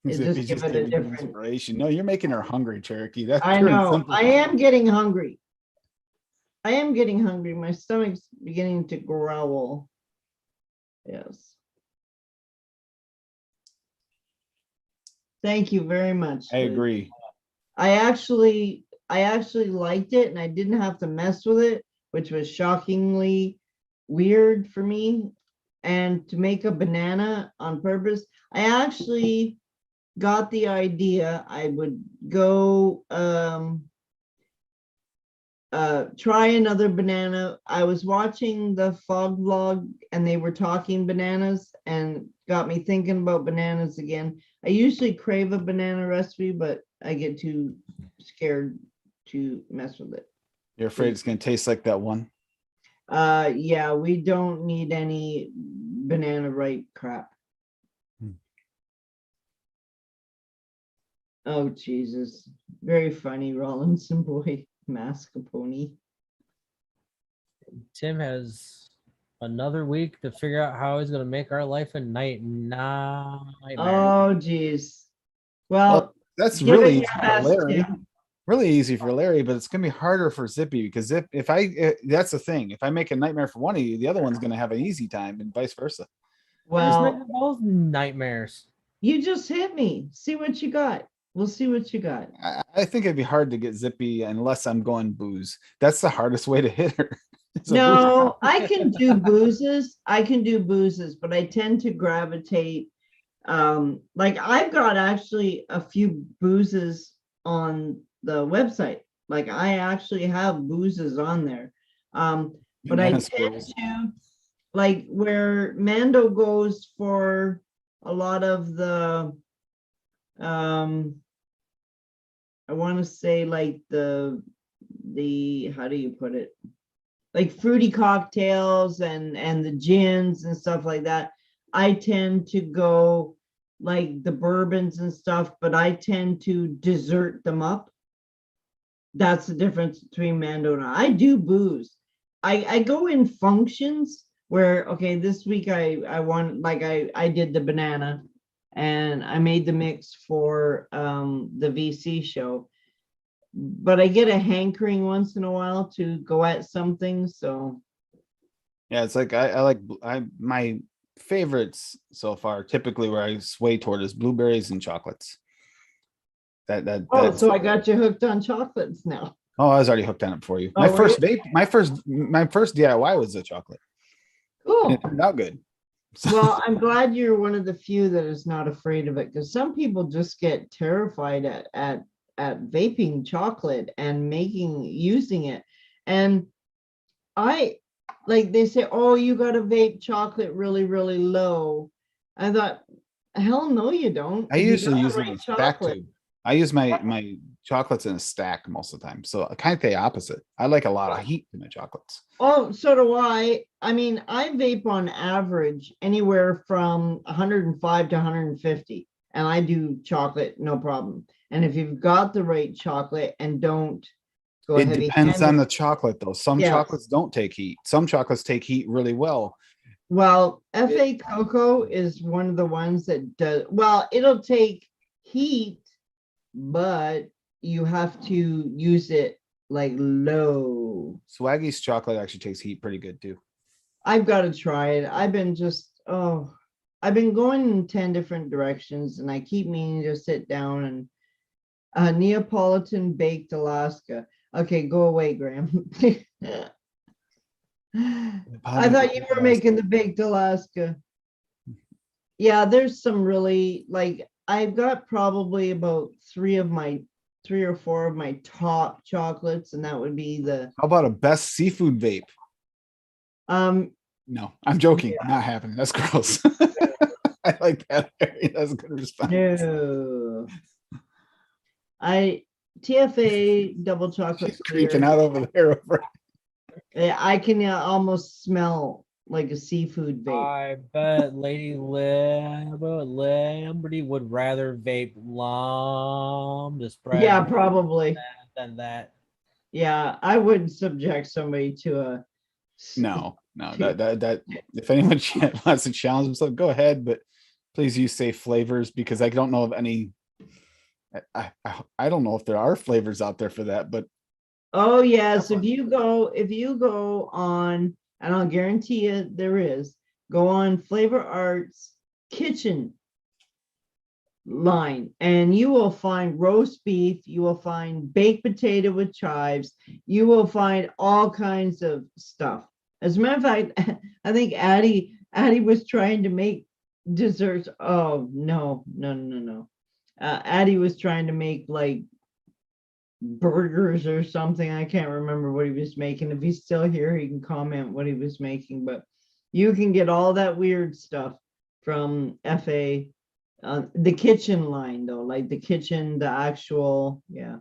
As It if just he's give just it a giving you different. inspiration. No, you're making her hungry, Cherokee. That's I pure and know. simple. I am getting hungry. I am getting hungry. My stomach's beginning to growl. Yes. Thank you very much. I Liz. agree. I actually liked it and I didn't have to mess with it, which was shockingly weird for me. And to make a banana on purpose, I actually got the idea I would go try another banana. I was watching the fog vlog and they were talking bananas and got me thinking about bananas again. I usually crave a banana recipe, but I get too scared to mess with it. You're afraid it's going to taste like that one? Yeah, we don't need any banana ripe crap. Hmm. Oh, Jesus. Very funny, Rollinson boy. Mascarpone. Tim has another week to figure out how he's going to make our life a nightmare. Oh, geez. Well, Well, that's give it really your easy for best, Larry. Tim. Really easy for Larry, but it's gonna be harder for Zippy because that's the thing. If I make a nightmare for one of you, the other one's gonna have an easy time, and vice versa. Just make Well, them both nightmares. you just hit me. See what you got. We'll see what you got. I think it'd be hard to get Zippy unless I'm going booze. That's the hardest way to hit her. It's a booze. No, I can do boozes. I can do boozes, but I tend to gravitate. Like I've got actually a few boozes on the website. Like I actually have boozes on there. But I Banana tend squirrels. to like where Mando goes for a lot of the I want to say like the how do you put it? Like fruity cocktails and the gins and stuff like that. I tend to go like the bourbons and stuff, but I tend to dessert them up. That's the difference between Mando and I do booze. I go in functions where okay, this week I want like I did the banana and I made the mix for the VC show. But I get a hankering once in a while to go at something, so Yeah, it's like my favorites so far. Typically, where I sway toward is blueberries and chocolates. That's so I got you hooked on chocolates now. oh, I was already hooked on it for you. Oh, My were first you? vape, my first DIY was a chocolate. And Cool. it turned out good. So, Well, I'm glad you're one of the few that is not afraid of it because some people just get terrified at vaping chocolate and using it. And I like they say, oh, you got to vape chocolate really, really low. I thought, hell no, you don't. I If you usually got use the it in right stack chocolate. tube. I use my chocolates in a stack most of the time. So kind of the opposite. I like a lot of heat in my chocolates. Oh, so do I. I mean, I vape on average anywhere from 105 to 150, and I do chocolate, no problem. And if you've got the right chocolate and don't go It heavy depends on handed, the chocolate though. Some yes. chocolates don't take heat. Some chocolates take heat really well. Well, FA Cocoa is one of the ones that does, well, it'll take heat, but you have to use it like low. Swaggy's chocolate actually takes heat pretty good too. I've got to try it. I've been going in 10 different directions and I keep meaning to sit down and Neapolitan baked Alaska. Okay, go away, Graham. I thought you were making the baked Alaska. Yeah, there's some really like I've got probably about three or four of my top chocolates, and that would be the How about a best seafood vape? No, I'm joking. Not happening. That's gross. I like that. That's a good response. no. TFA double chocolate She's creeping clear. out over there. I can almost smell like a seafood vape. I bet Lady Lamberty would rather vape the spread. Yeah, probably. Than that. Yeah, I wouldn't subject somebody to a. No, that if anyone wants to challenge themselves, go ahead, but please use safe flavors because I don't know of any. I don't know if there are flavors out there for that, but Oh yes, if you go on, and I'll guarantee you there is, go on Flavor Arts Kitchen line and you will find roast beef, you will find baked potato with chives, you will find all kinds of stuff. As a matter of fact, I think Addie was trying to make desserts. Oh no. Addie was trying to make like burgers or something. I can't remember what he was making. If he's still here, he can comment what he was making, but you can get all that weird stuff from FA. The kitchen line though, like the kitchen, the actual, yeah.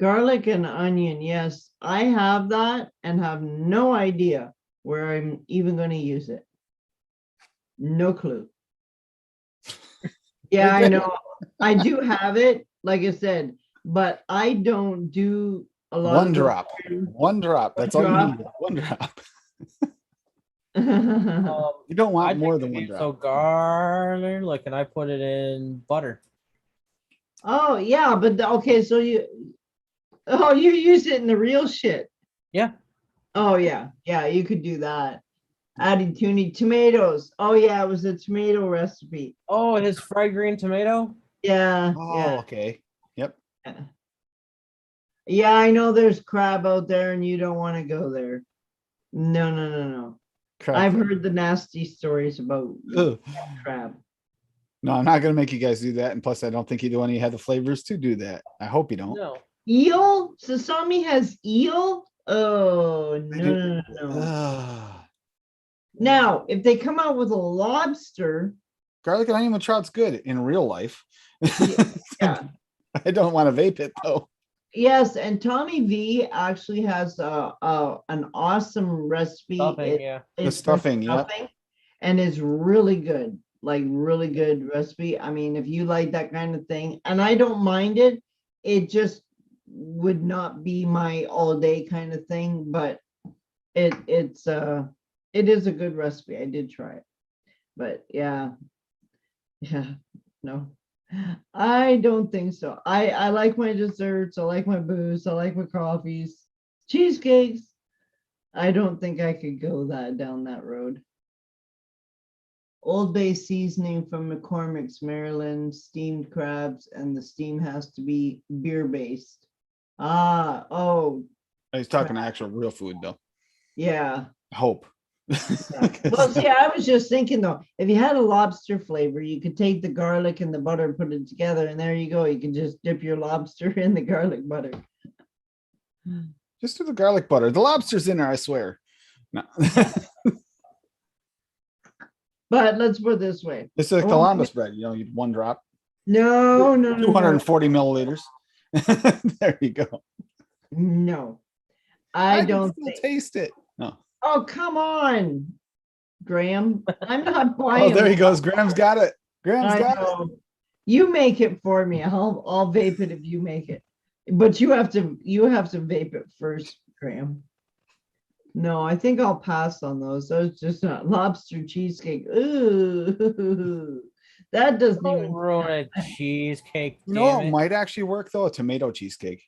Garlic and onion, yes, I have that and have no idea where I'm even gonna use it. No clue. Yeah, I know. I do have it, like I said, but I don't do a lot One of drop. those. One drop. That's all you drop. need. One drop. Um, You don't I want think more of than one miso drop. garlic, and I put it in butter. Oh, yeah, but okay, so you use it in the real shit. Yeah. Oh, yeah, you could do that. Adding tomatoes. Oh, yeah, it was a tomato recipe. Oh, his fried green tomato. Yeah, Oh, okay. Yep. yeah. Yeah, I know there's crab out there and you don't want to go there. No, no, no, no. I've Correct. heard the nasty stories about Ugh. crab. No, I'm not gonna make you guys do that. And plus, I don't think either one of you have the flavors to do that. I hope you don't. No. Eel? Sasami has eel? Oh, They no, do- no, no, no. Ugh. Now, if they come out with a lobster, Garlic and onion with trout's good in real life. yeah. I don't want to vape it though. Yes, and Tommy V actually has an awesome recipe. Stuffing, yeah. The It's for stuffing, yeah. stuffing, and it's really good, like really good recipe. I mean, if you like that kind of thing, and I don't mind it, it just would not be my all day kind of thing, but it is a good recipe. I did try it, but yeah, no. I don't think so. I like my desserts. I like my booze. I like my coffees, cheesecakes. I don't think I could go down that road. Old Bay seasoning from McCormick's, Maryland, steamed crabs, and the steam has to be beer based. Oh, He's talking actual real food though. yeah. I hope. Well, see, I was just thinking though, if you had a lobster flavor, you could take the garlic and the butter and put it together, and there you go. You can just dip your lobster in the garlic butter. Just do the garlic butter. The lobster's in there, I swear. No. But let's put it this way. It's like Oh, Columbus bread, you know, you one drop, No, no, no, 240 milliliters. There you go. no. I can don't still think. taste it. No. Oh, come on, Graham. I'm not Oh, buying. there he goes. Graham's got it. Graham's I got it. know. You make it for me. I'll vape it if you make it. But you have to vape it first, Graham. No, I think I'll pass on those. Those just not lobster cheesecake. Ooh, that doesn't Don't even. ruin a cheesecake. You know what Damn it. might actually work though? A tomato cheesecake.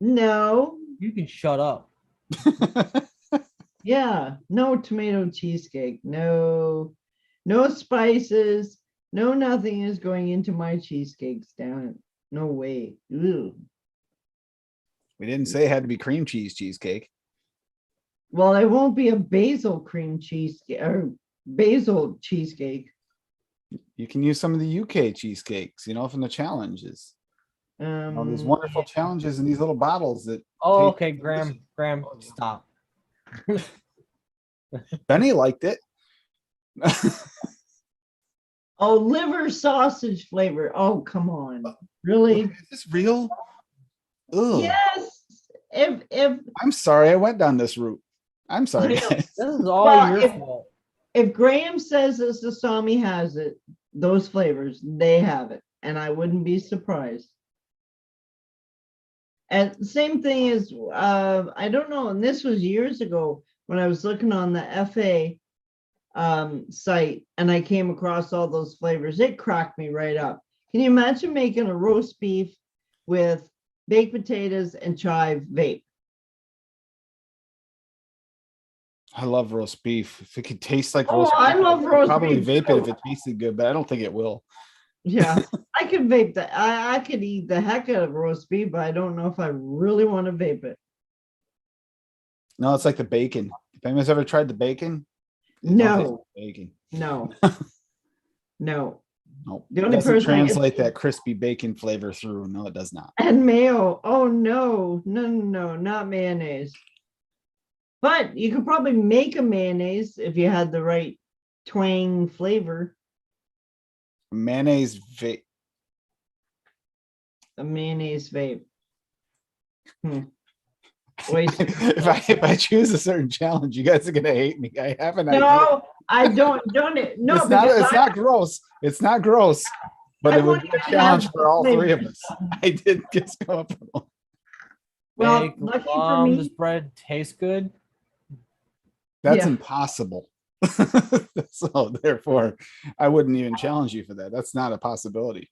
No, You can shut up. yeah, no tomato cheesecake. No, no spices. No, nothing is going into my cheesecakes. Damn it. No way. Ooh. We didn't say it had to be cream cheese cheesecake. Well, it won't be a basil cream cheesecake or basil cheesecake. You can use some of the UK cheesecakes, you know, from the challenges. All these wonderful challenges in these little bottles that Oh, taste okay, Graham. Graham, stop. Benny liked it. Oh, liver sausage flavor. Oh, come on. Really? Is this real? Ugh. Yes. If I'm sorry I went down this route. I'm sorry, I know. guys. This is all Well, your fault. if Graham says that Sasami has it, those flavors, they have it. And I wouldn't be surprised. And same thing as I don't know, and this was years ago when I was looking on the FA site and I came across all those flavors. It cracked me right up. Can you imagine making a roast beef with baked potatoes and chive vape? I love roast beef. If it could taste like Oh, roast I beef, love could roast probably beef vape too. it if it tasted good, but I don't think it will. Yeah, I could vape that. I could eat the heck out of roast beef, but I don't know if I really want to vape it. No, it's like the bacon. If anyone's ever tried the bacon, it don't taste No, like bacon. no, no. No, The it only doesn't person I can translate think- that crispy bacon flavor through. No, it does not. And mayo. Oh no, no, no, no, not mayonnaise. But you could probably make a mayonnaise if you had the right twang flavor. Mayonnaise vape. A mayonnaise vape. Waste. If I choose a certain challenge, you guys are gonna hate me. I have an idea. No, I don't it. No, It's not. because It's not gross. It's not gross. But I it would won't be a even challenge have for all three of flavors. us. I did just come up with one. Well, Baked lucky for almonds me, bread tastes good. That's Yeah. impossible. So therefore, I wouldn't even challenge you for that. That's not a possibility.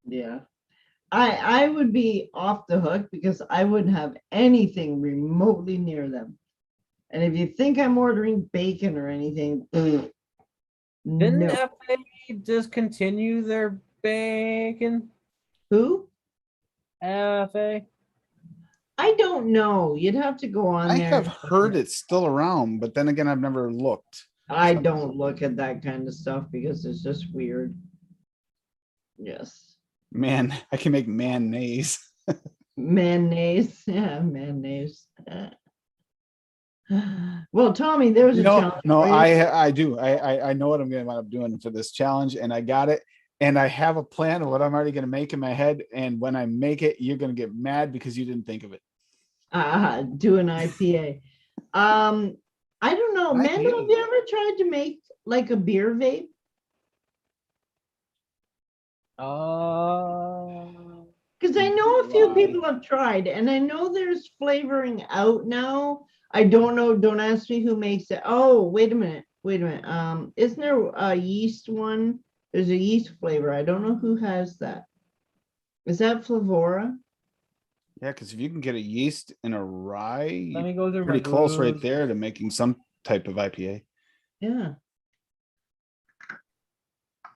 yeah. I would be off the hook because I wouldn't have anything remotely near them. And if you think I'm ordering bacon or anything, Didn't no. FA discontinue their bacon? Who? FA? I don't know. You'd have to go on I there. have heard it's still around, but then again, I've never looked. I don't look at that kind of stuff because it's just weird. Yes. Man, I can make mayonnaise. Mayonnaise. Yeah, mayonnaise. Well, Tommy, there was a challenge. No, for you. I do. I know what I'm gonna wind up doing for this challenge, and I got it. And I have a plan of what I'm already gonna make in my head. And when I make it, you're gonna get mad because you didn't think of it. Do an IPA. I don't know. Mando, IPA. have you ever tried to make like a beer vape? Because I know a few people have tried, and I know there's flavoring out now. I don't know. Don't ask me who makes it. Oh, wait a minute. Wait a minute. Isn't there a yeast one? There's a yeast flavor. I don't know who has that. Is that Flavora? Yeah, because if you can get a yeast in a rye, Let you're me go through pretty my close right booze. there to making some type of IPA. Yeah.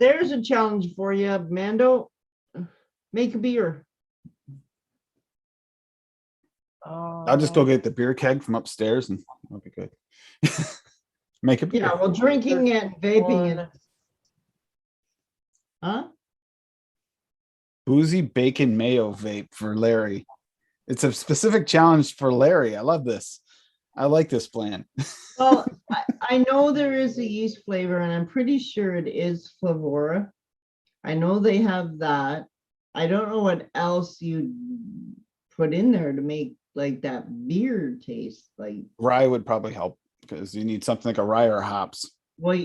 There's a challenge for you, Mando. Make a beer. I'll just go get the beer keg from upstairs and that'll be good. Make a beer. Yeah, well, drinking it, vaping it. Huh? Boozy bacon mayo vape for Larry. It's a specific challenge for Larry. I love this. I like this plan. Well, I know there is a yeast flavor, and I'm pretty sure it is Flavora. I know they have that. I don't know what else you put in there to make like that beer taste like. Rye would probably help because you need something like a rye or hops. Well,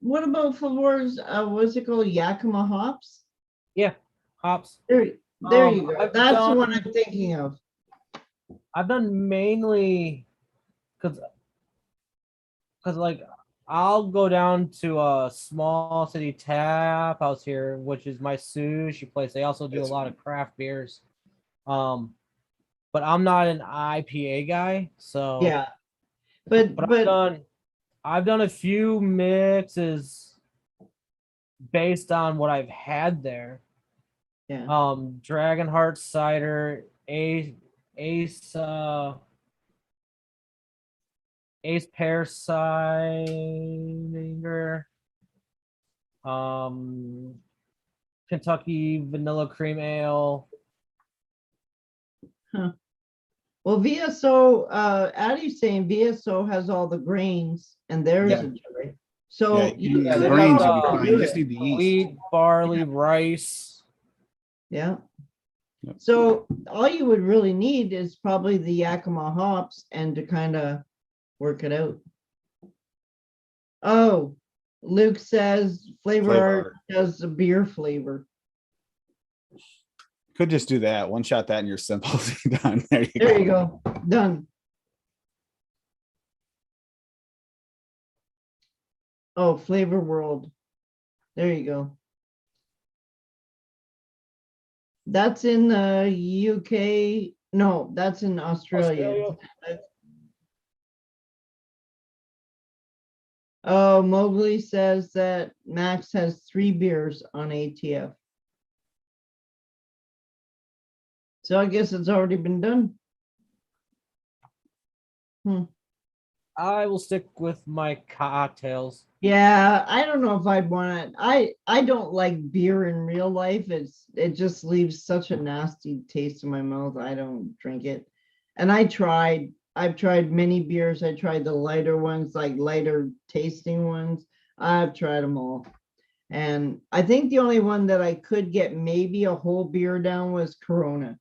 what about Flavora's? What's it called? Yakima hops. Yeah, hops. There you go. I've That's the one done- I'm thinking of. I've done mainly because like I'll go down to a small city tap house here, which is my sushi place. They also do a lot of craft beers. But I'm not an IPA guy, so Yeah, but I've done a few mixes based on what I've had there. yeah. Dragonheart cider, Ace pear cider, Kentucky vanilla cream ale. Well, VSO, Addie's saying VSO has all the grains, and there's Yeah. a joy. So Yeah, you the could grains will be probably fine. do You just it. need the yeast. Wheat, barley, rice. Yeah. Yep. So all you would really need is probably the Yakima hops and to kind of work it out. Oh, Luke says flavor Flavor art art. does a beer flavor. Could just do that. One shot that and you're simple. Done. There you There go. you go. Done. Oh, Flavor World. There you go. That's in the UK. No, that's in Australia. Oh, Mowgli says that Max has 3 beers on ATF. So I guess it's already been done. I will stick with my cocktails. Yeah, I don't know if I'd want it. I don't like beer in real life. It just leaves such a nasty taste in my mouth. I don't drink it. And I've tried many beers. I tried the lighter ones, like lighter tasting ones. I've tried them all. And I think the only one that I could get maybe a whole beer down was Corona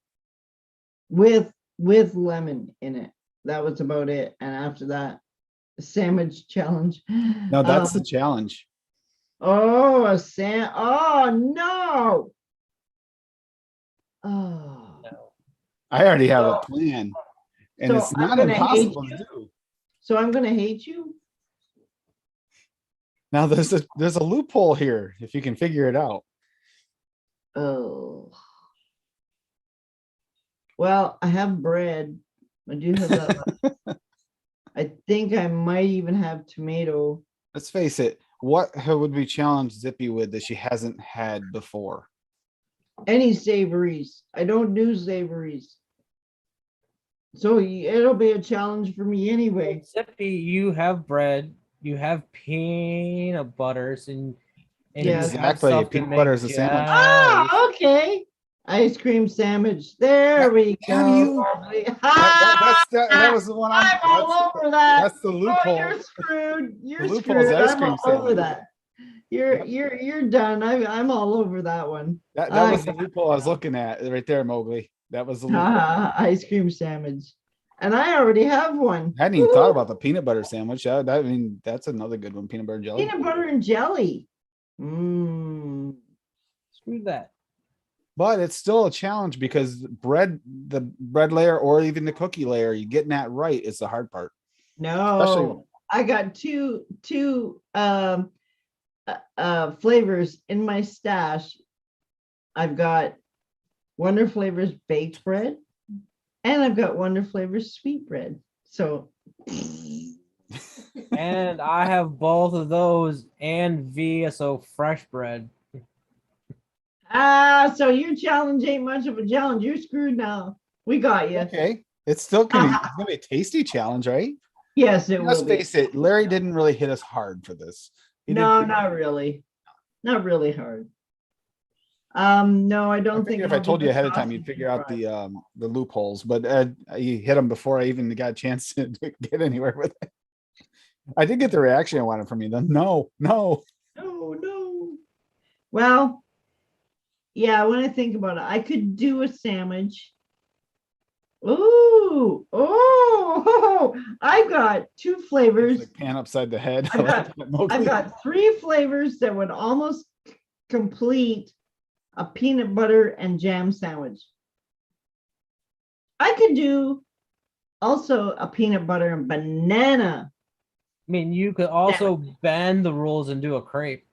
with lemon in it. That was about it. And after that, sandwich challenge. No, that's the challenge. Oh, oh no. Oh. No. I already have a plan, and So it's I'm not gonna hate impossible to you? do. So I'm gonna hate you? Now there's a loophole here if you can figure it out. Oh. Well, I have bread. I do have that left. I think I might even have tomato. Let's face it. What would we challenge Zippy with that she hasn't had before? Any savories. I don't do savories. So it'll be a challenge for me anyway. Zippy, you have bread, you have peanut butters, and Yes. you have Exactly. stuff to Peanut make butter is a sandwich. jellies. Oh, okay. Ice cream sandwich. There we Damn go. you. That was the one I'm all over that. that's the Oh, loophole. you're screwed. You're loophole is screwed. ice I'm cream all over sandwich. that. Yep. You're done. I'm all over that one. That was the loophole I was looking at right there, Mowgli. That was the loophole. Ice cream sandwich. And I already have one. I hadn't even thought about the peanut butter sandwich. I mean, that's another good one. Peanut butter jelly. Peanut butter and jelly. Mmm. Screw that. But it's still a challenge because the bread layer or even the cookie layer, you getting that right is the hard part. No, I got two flavors in my stash. I've got Wonder Flavors baked bread, and I've got Wonder Flavors sweet bread. So, And I have both of those and VSO fresh bread. so your challenge ain't much of a challenge. You're screwed now. We got you. Okay. It's still gonna be a tasty challenge, right? Yes, it will Let's be. face it, Larry didn't really hit us hard for this. He did No, pretty not really. Not really hard. No, I I don't think figured if I I'll told get you the ahead of time, sausage you'd figure out fried. the loopholes, but you hit them before I even got a chance to get anywhere with it. I did get the reaction I wanted from you. Then no. No. Well, yeah, when I think about it, I could do a sandwich. Ooh, I've got two It's flavors. like pan upside the head. I've got three flavors that would almost complete a peanut butter and jam sandwich. I could do also a peanut butter and banana. I mean, you could also bend the rules and do a crepe.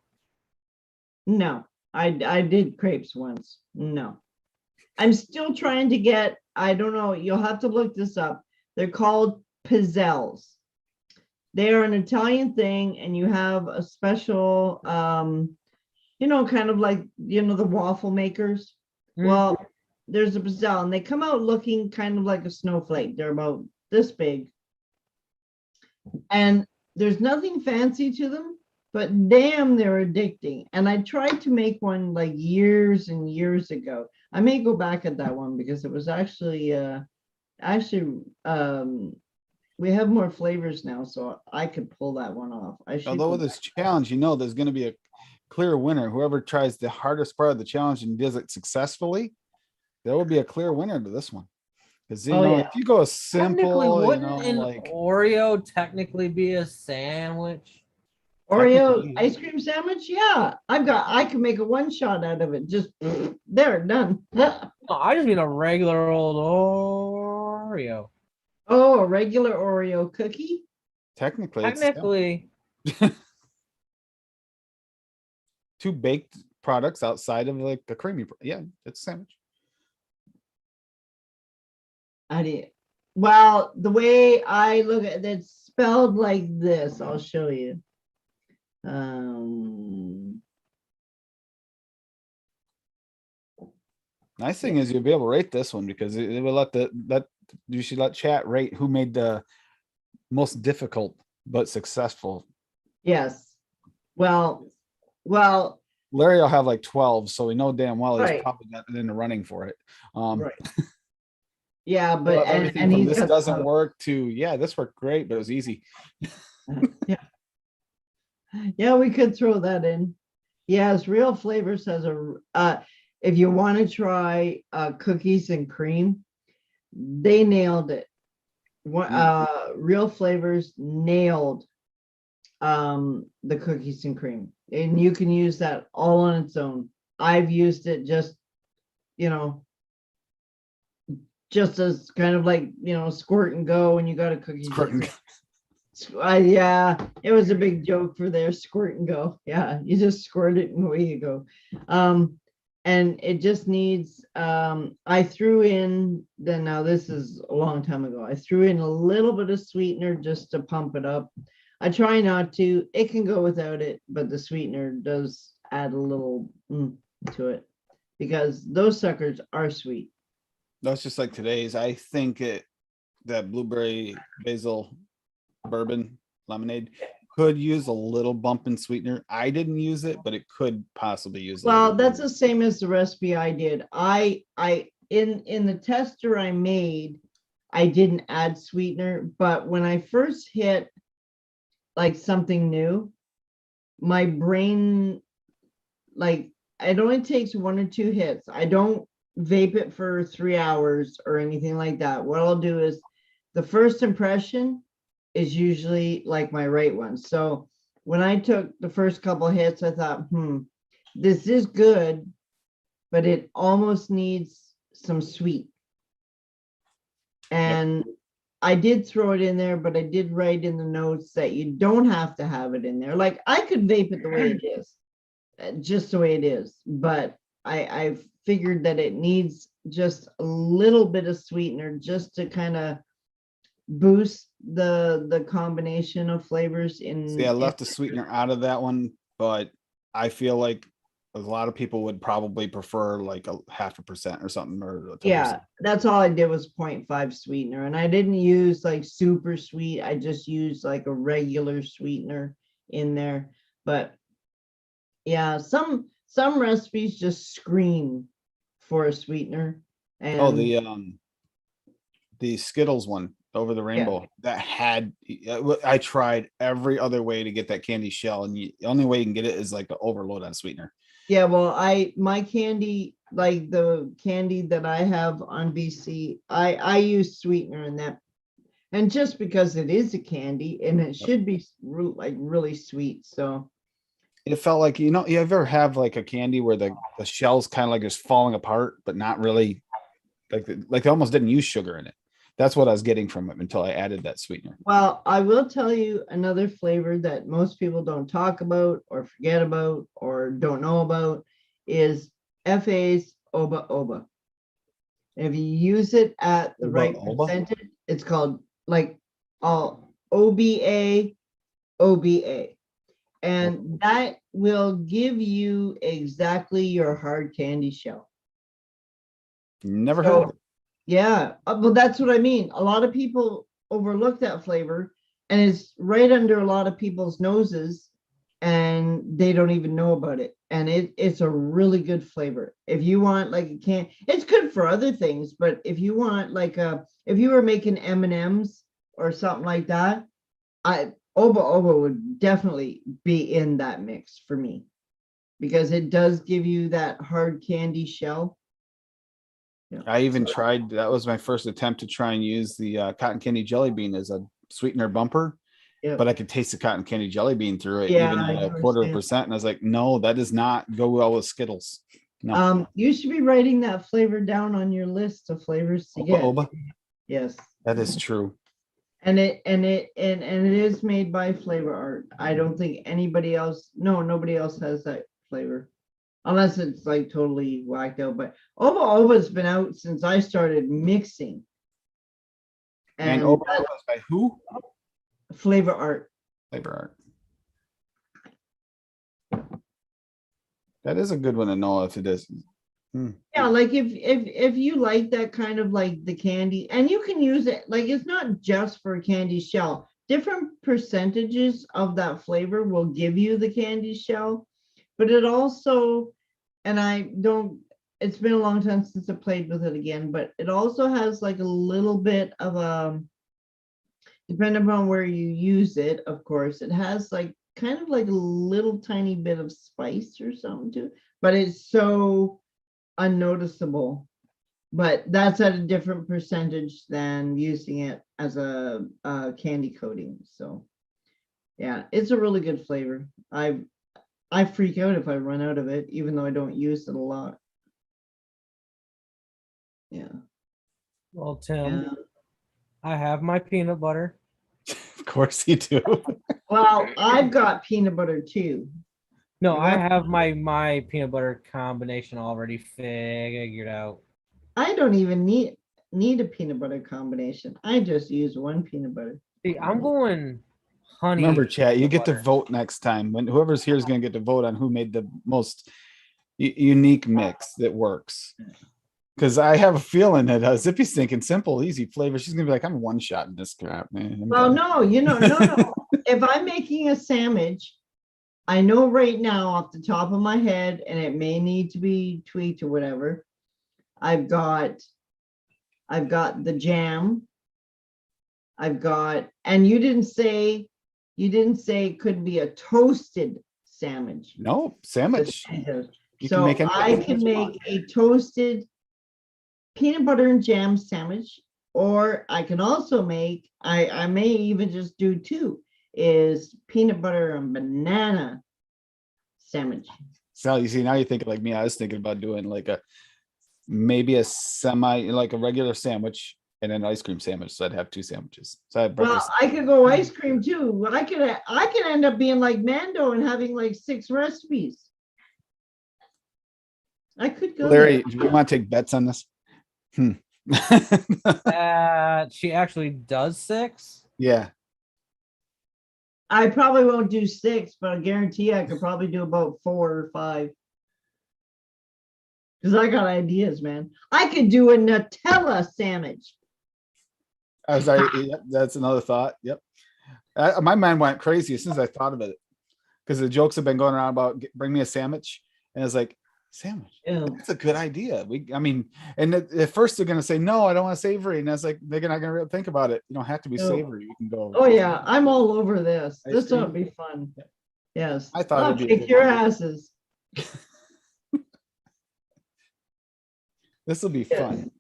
No, I did crepes once. No, I'm still trying to get, I don't know, you'll have to look this up. They're called pizzelles. They are an Italian thing, and you have a special, kind of like, the waffle makers. Well, there's a pizzelle, and they come out looking kind of like a snowflake. They're about this big. And there's nothing fancy to them, but damn, they're addicting. And I tried to make one like years and years ago. I may go back at that one because it was actually we have more flavors now, so I could pull that one off. Although with this challenge, there's going to be a clear winner. Whoever tries the hardest part of the challenge and does it successfully, there will be a clear winner to this one. Because if you go simple, wouldn't an Oreo technically be a sandwich? Oreo ice cream sandwich? Yeah, I can make a one shot out of it. Just there, done. No, I just mean a regular old Oreo. Oh, a regular Oreo cookie? Technically. Two baked products outside of like the creamy. Yeah, it's a sandwich. Well, the way I look at it, it's spelled like this. I'll show you. Nice thing is you'll be able to rate this one because it will you should let chat rate who made the most difficult but successful. Yes. Well, Larry will have like 12, so we know damn well he's right. probably got it in the running for it. Right. Yeah, but everything from this doesn't work to this worked great, but it was easy. Yeah, we could throw that in. Yes, Real Flavors has if you want to try cookies and cream, they nailed it. Real Flavors nailed the cookies and cream, and you can use that all on its own. I've used it just, you know, just as kind of like, squirt and go when you got a cookie. Yeah, it was a big joke for their squirt and go. Yeah, you just squirt it and away you go. And it just needs, I threw in, now this is a long time ago, I threw in a little bit of sweetener just to pump it up. I try not to, it can go without it, but the sweetener does add a little to it, because those suckers are sweet. That's just like today's. I think that blueberry basil bourbon lemonade could use a little bump in sweetener. I didn't use it, but it could possibly use. Well, that's the same as the recipe I did. In the tester I made, I didn't add sweetener, but when I first hit like something new, my brain, like, it only takes 1 or 2 hits. I don't vape it for 3 hours or anything like that. What I'll do is the first impression is usually like my right one. So when I took the first couple hits, I thought, this is good, but it almost needs some sweet. And I did throw it in there, but I did write in the notes that you don't have to have it in there. Like, I could vape it the way it is, just the way it is. But I figured that it needs just a little bit of sweetener just to kind of boost the combination of flavors in. See, I left the sweetener out of that one, but I feel like a lot of people would probably prefer like a 0.5% or something, or 10%. Yeah, that's all I did was 0.5 sweetener, and I didn't use like super sweet. I just used like a regular sweetener in there. But yeah, some recipes just scream for a sweetener. And oh, the Skittles one over the rainbow, that had, I tried every other way to get that candy shell, and the only way you can get it is like the overload on sweetener. Yeah, well, my candy, like the candy that I have on BC, I use sweetener in that, and just because it is a candy and it should be like really sweet. So it felt like, you ever have like a candy where the shell's kind of like just falling apart, but not really, like they almost didn't use sugar in it. That's what I was getting from it until I added that sweetener. Well, I will tell you another flavor that most people don't talk about or forget about or don't know about is FA's Oba Oba. If you use it at the right percentage, it's called like OBA, OBA. And that will give you exactly your hard candy shell. Never heard of it. Yeah, well, that's what I mean. A lot of people overlook that flavor, and it's right under a lot of people's noses, and they don't even know about it. And it's a really good flavor. If you want like a it's good for other things, but if you want like if you were making M&Ms or something like that, Oba Oba would definitely be in that mix for me, because it does give you that hard candy shell. I even tried, that was my first attempt to try and use the cotton candy jelly bean as a sweetener bumper, but I could taste the cotton candy jelly bean through it, even at a 0.25%. And I was like, no, that does not go well with Skittles. No. You should be writing that flavor down on your list of flavors to get. Oba. Yes, that is true. And it is made by Flavor Art. I don't think anybody else, nobody else has that flavor, unless it's like totally whacked out. But Oba Oba's been out since I started mixing. And Oba Oba is by who? Flavor Art. Flavor Art. That is a good one to know if it is. Yeah, like if you like that kind of like the candy, and you can use it, like it's not just for a candy shell. Different percentages of that flavor will give you the candy shell, but it also, and it's been a long time since I played with it again, but it also has like a little bit of depending upon where you use it, of course, it has like kind of like a little tiny bit of spice or something to it, but it's so unnoticeable. But that's at a different percentage than using it as a candy coating. So yeah, it's a really good flavor. I freak out if I run out of it, even though I don't use it a lot. Yeah. Well, Tim, Yeah. I have my peanut butter. Of course you do. Well, I've got peanut butter too. No, You I want- have my peanut butter combination already figured out. I don't even need a peanut butter combination. I just use one peanut butter. See, I'm going honey. Remember, chat, you peanut get to butter. vote next time. When whoever's here is going to get to vote on who made the most unique mix that works. Because I have a feeling that Zippy's thinking simple, easy flavor. She's gonna be like, I'm one shot in this crap, man. I'm Well, done." no, no. If I'm making a sandwich, I know right now off the top of my head, and it may need to be tweaked or whatever. I've got the jam. And you didn't say it could be a toasted sandwich. No, sandwich. You So make any I sandwich can you make want. a toasted peanut butter and jam sandwich, or I can also make, I may even just do two, is peanut butter and banana sandwich. So you see, now you're thinking like me. I was thinking about doing like maybe a like a regular sandwich and an ice cream sandwich. So I'd have two sandwiches. So I have Well, breakfast. I could go ice cream too. I could end up being like Mando and having like 6 recipes. I could go Larry, there. do you want to take bets on this? She actually does 6. Yeah. I probably won't do 6, but I guarantee I could probably do about 4 or 5. Because I got ideas, man. I could do a Nutella sandwich. I was like, yep, that's another thought. Yep. My mind went crazy as soon as I thought of it. Because the jokes have been going around about bring me a sandwich. And it's like, sandwich. Yeah. That's a good idea. And at first they're gonna say no, I don't want savory, and that's like they're not gonna really think about it. You don't have to be No. savory. You can go. Oh yeah, I'm all over this. Ice This ought to cream? be fun. Yes. I thought I'll it'd be a kick good your idea. asses. This will be Yes. fun.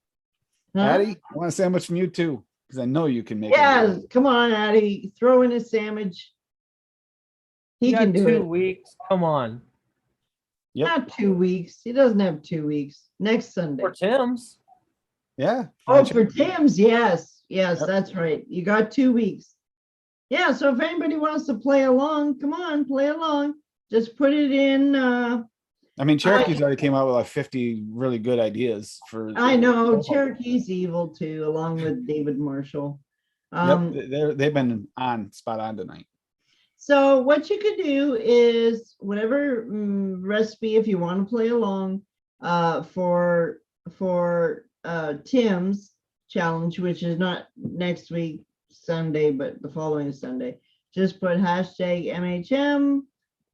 Huh? Addie, I want a sandwich from you too, because I know you can make Yes, it. come on, Addie. Throw in a sandwich. He You can got do 2 it. weeks. Come on. Yep. Not 2 weeks. He doesn't have 2 weeks. Next Sunday. For Tim's. Yeah. Oh, for Tim's, yes. Yes, Yep. that's right. You got 2 weeks. Yeah, so if anybody wants to play along, come on, play along. Just put it in. Cherokee's already came out with like 50 really good ideas for. I know Cherokee's evil too, along with David Marshall. They've been spot on tonight. So what you could do is whatever recipe, if you want to play along, for Tim's challenge, which is not next week Sunday, but the following Sunday, just put hashtag MHM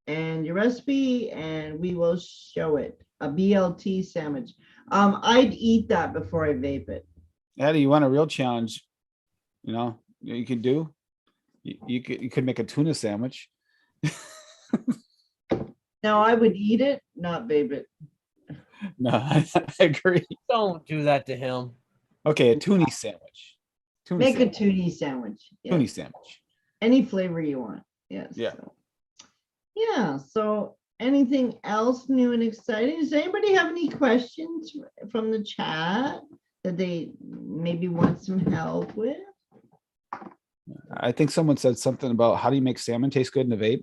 and your recipe, and we will show it. A BLT sandwich. I'd eat that before I vape it. Addie, you want a real challenge? You could do. You could make a tuna sandwich. No, I would eat it, not vape it. No, I agree. Don't do that to him. Okay, a toonie sandwich. Make a toonie sandwich. Yes. Toonie sandwich. Any flavor you want. Yes. Yeah. So. Yeah. So anything else new and exciting? Does anybody have any questions from the chat that they maybe want some help with? I think someone said something about how do you make salmon taste good in a vape?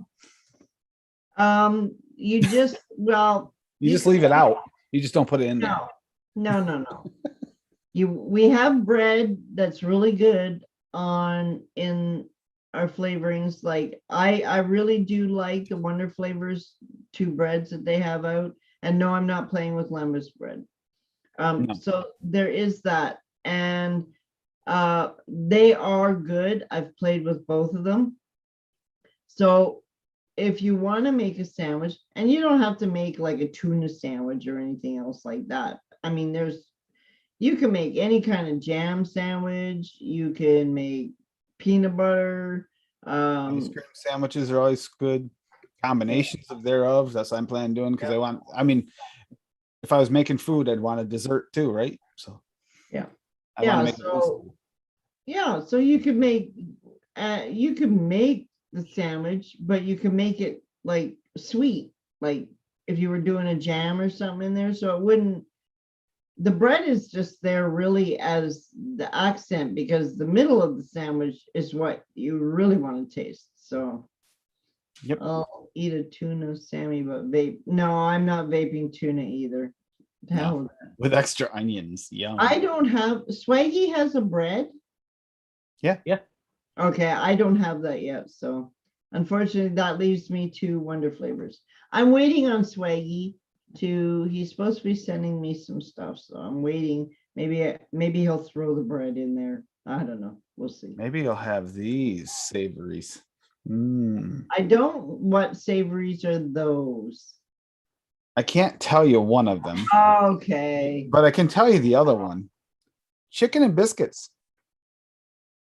You just You just leave it out. You just don't put it in there. No. We have bread that's really good in our flavorings. Like I really do like the Wonder Flavors 2 breads that they have out. And no, I'm not playing with Lembas bread. No. So there is that. And they are good. I've played with both of them. So if you want to make a sandwich, and you don't have to make like a tuna sandwich or anything else like that. I mean, you can make any kind of jam sandwich. You can make peanut butter. Ice cream sandwiches are always good. Combinations of thereof. That's what I'm planning on doing because I mean, if I was making food, I'd want a dessert too, right? So Yeah. I want to make So you could make the sandwich, but you can make it like sweet, like if you were doing a jam or something in there, so it wouldn't. The bread is just there really as the accent because the middle of the sandwich is what you really want to taste. So Yep. I'll eat a tuna Sammy, but vape. No, I'm not vaping tuna either. The hell with that. with extra onions. Yum. I don't have Swaggy has a bread. Yeah. Okay, I don't have that yet. So unfortunately, that leaves me 2 Wonder Flavors. I'm waiting on Swaggy he's supposed to be sending me some stuff. So I'm waiting. Maybe he'll throw the bread in there. I don't know. We'll see. Maybe you'll have these savories. I don't. What savories are those? I can't tell you one of them, Okay. but I can tell you the other one. Chicken and biscuits.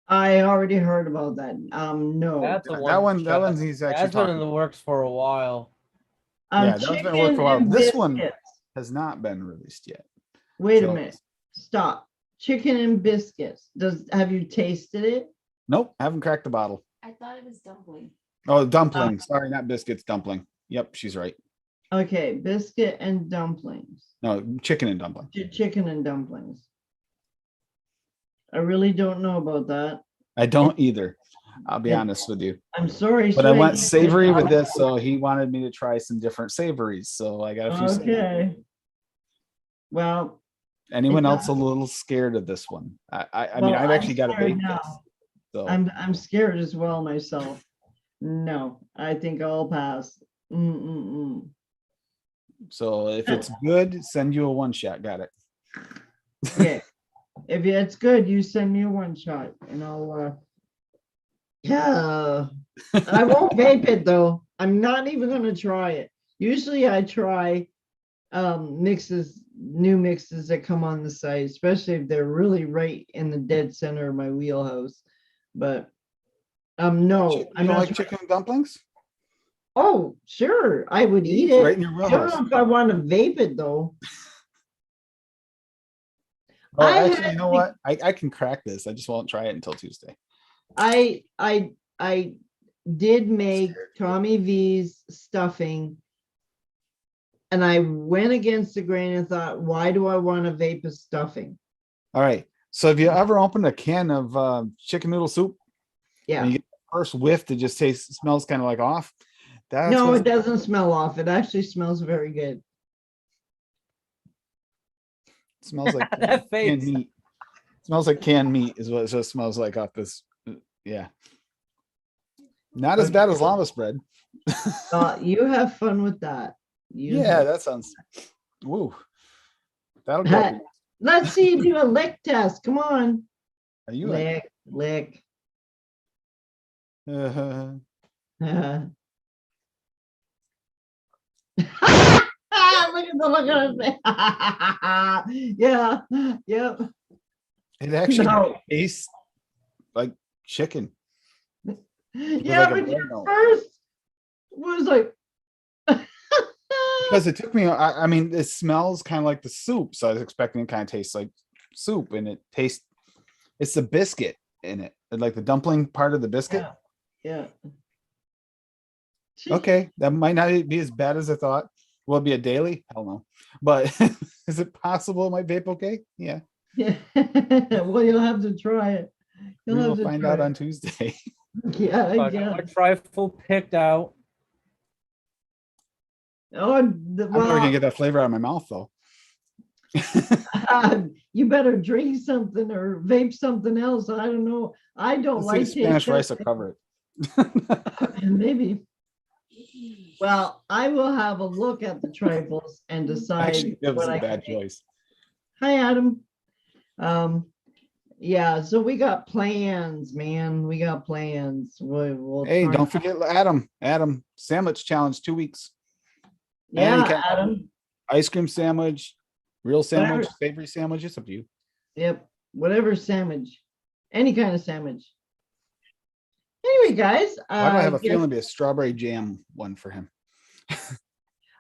I already heard about that. No. That's a That one's he's actually That's been in talking. the works for a while. Yeah, that one's been working for a while. chicken and This one biscuits. has not been released yet. Wait a So- minute. Stop. Chicken and biscuits. Have you tasted it? Nope, haven't cracked the bottle. I thought it was dumpling. Oh, dumpling. Sorry, not biscuits, dumpling. Yep, she's right. Okay, biscuit and dumplings. No, chicken and dumpling. Chicken and dumplings. I really don't know about that. I don't either. I'll be Yeah. honest with you. I'm sorry. But I went Swaggy. savory with this, so he wanted me to try some different savories. So I got a few. savories. Okay. Well, Anyone It else a little scared of this one? I mean, Well, I've I'm actually got a scared vape now. this. So I'm scared as well myself. No, I think I'll pass. so if it's good, send you a one shot. Got it. Okay. If it's good, you send me a 1 shot and I'll yeah. I won't vape it though. I'm not even gonna try it. Usually I try new mixes that come on the site, especially if they're really right in the dead center of my wheelhouse. But no, You I'm don't not like chicken and dumplings? Oh, sure, I would eat It's it. right in your I don't wheelhouse. know if I want to vape it though. Oh, I actually, had you know what? I can crack this. I just won't try it until Tuesday. I did make Tommy V's stuffing, and I went against the grain and thought, why do I want to vape a stuffing? All right. So have you ever opened a can of chicken noodle soup? Yeah. And you get the first whiff that just smells kind of like off. That's No, what's- it doesn't smell off. It actually smells very good. it smells like That canned face. meat. It smells like canned meat is what it just smells like off this. Yeah. Not as bad as llama bread. You have fun with that. Yeah, that sounds. Woo. That'll go. Let's see you do a lick test. Come on. Are you like? Lick. Uh, Look at the look on his face. Yeah. Yep. it actually No. tastes like chicken. Yeah, like a but bread your roll. first was like. Because it took me. I mean, it smells kind of like the soup, so I was expecting it kind of tastes like soup, and it tastes. It's the biscuit in it, like the dumpling part of the biscuit. Yeah. Okay, that might not be as bad as I thought. Will it be a daily? Hell no. But is it possible it might vape okay? Yeah. Yeah. Well, you'll have to try it. We You'll have will to find try out it. on Tuesday. Yeah, So I I got guess. my trifle picked out. Oh, I'm never gonna get that flavor out of my mouth though. You better drink something or vape something else. I don't know. I don't Let's see like if Spanish taste rice will cover it. that. Maybe. Well, I will have a look at the trifles and decide Actually, it was what a I bad can make. choice. Hi, Adam. Yeah, so we got plans, man. We got plans. We'll Hey, try- don't forget Adam. Adam, sandwich challenge 2 weeks. Yeah, you can- Adam. Ice cream sandwich, real sandwich, Whatever. savory sandwich. It's up to you. Yep. Whatever sandwich. Any kind of sandwich. Anyway, guys, Why do I have a guess, feeling it'd be a strawberry jam one for him?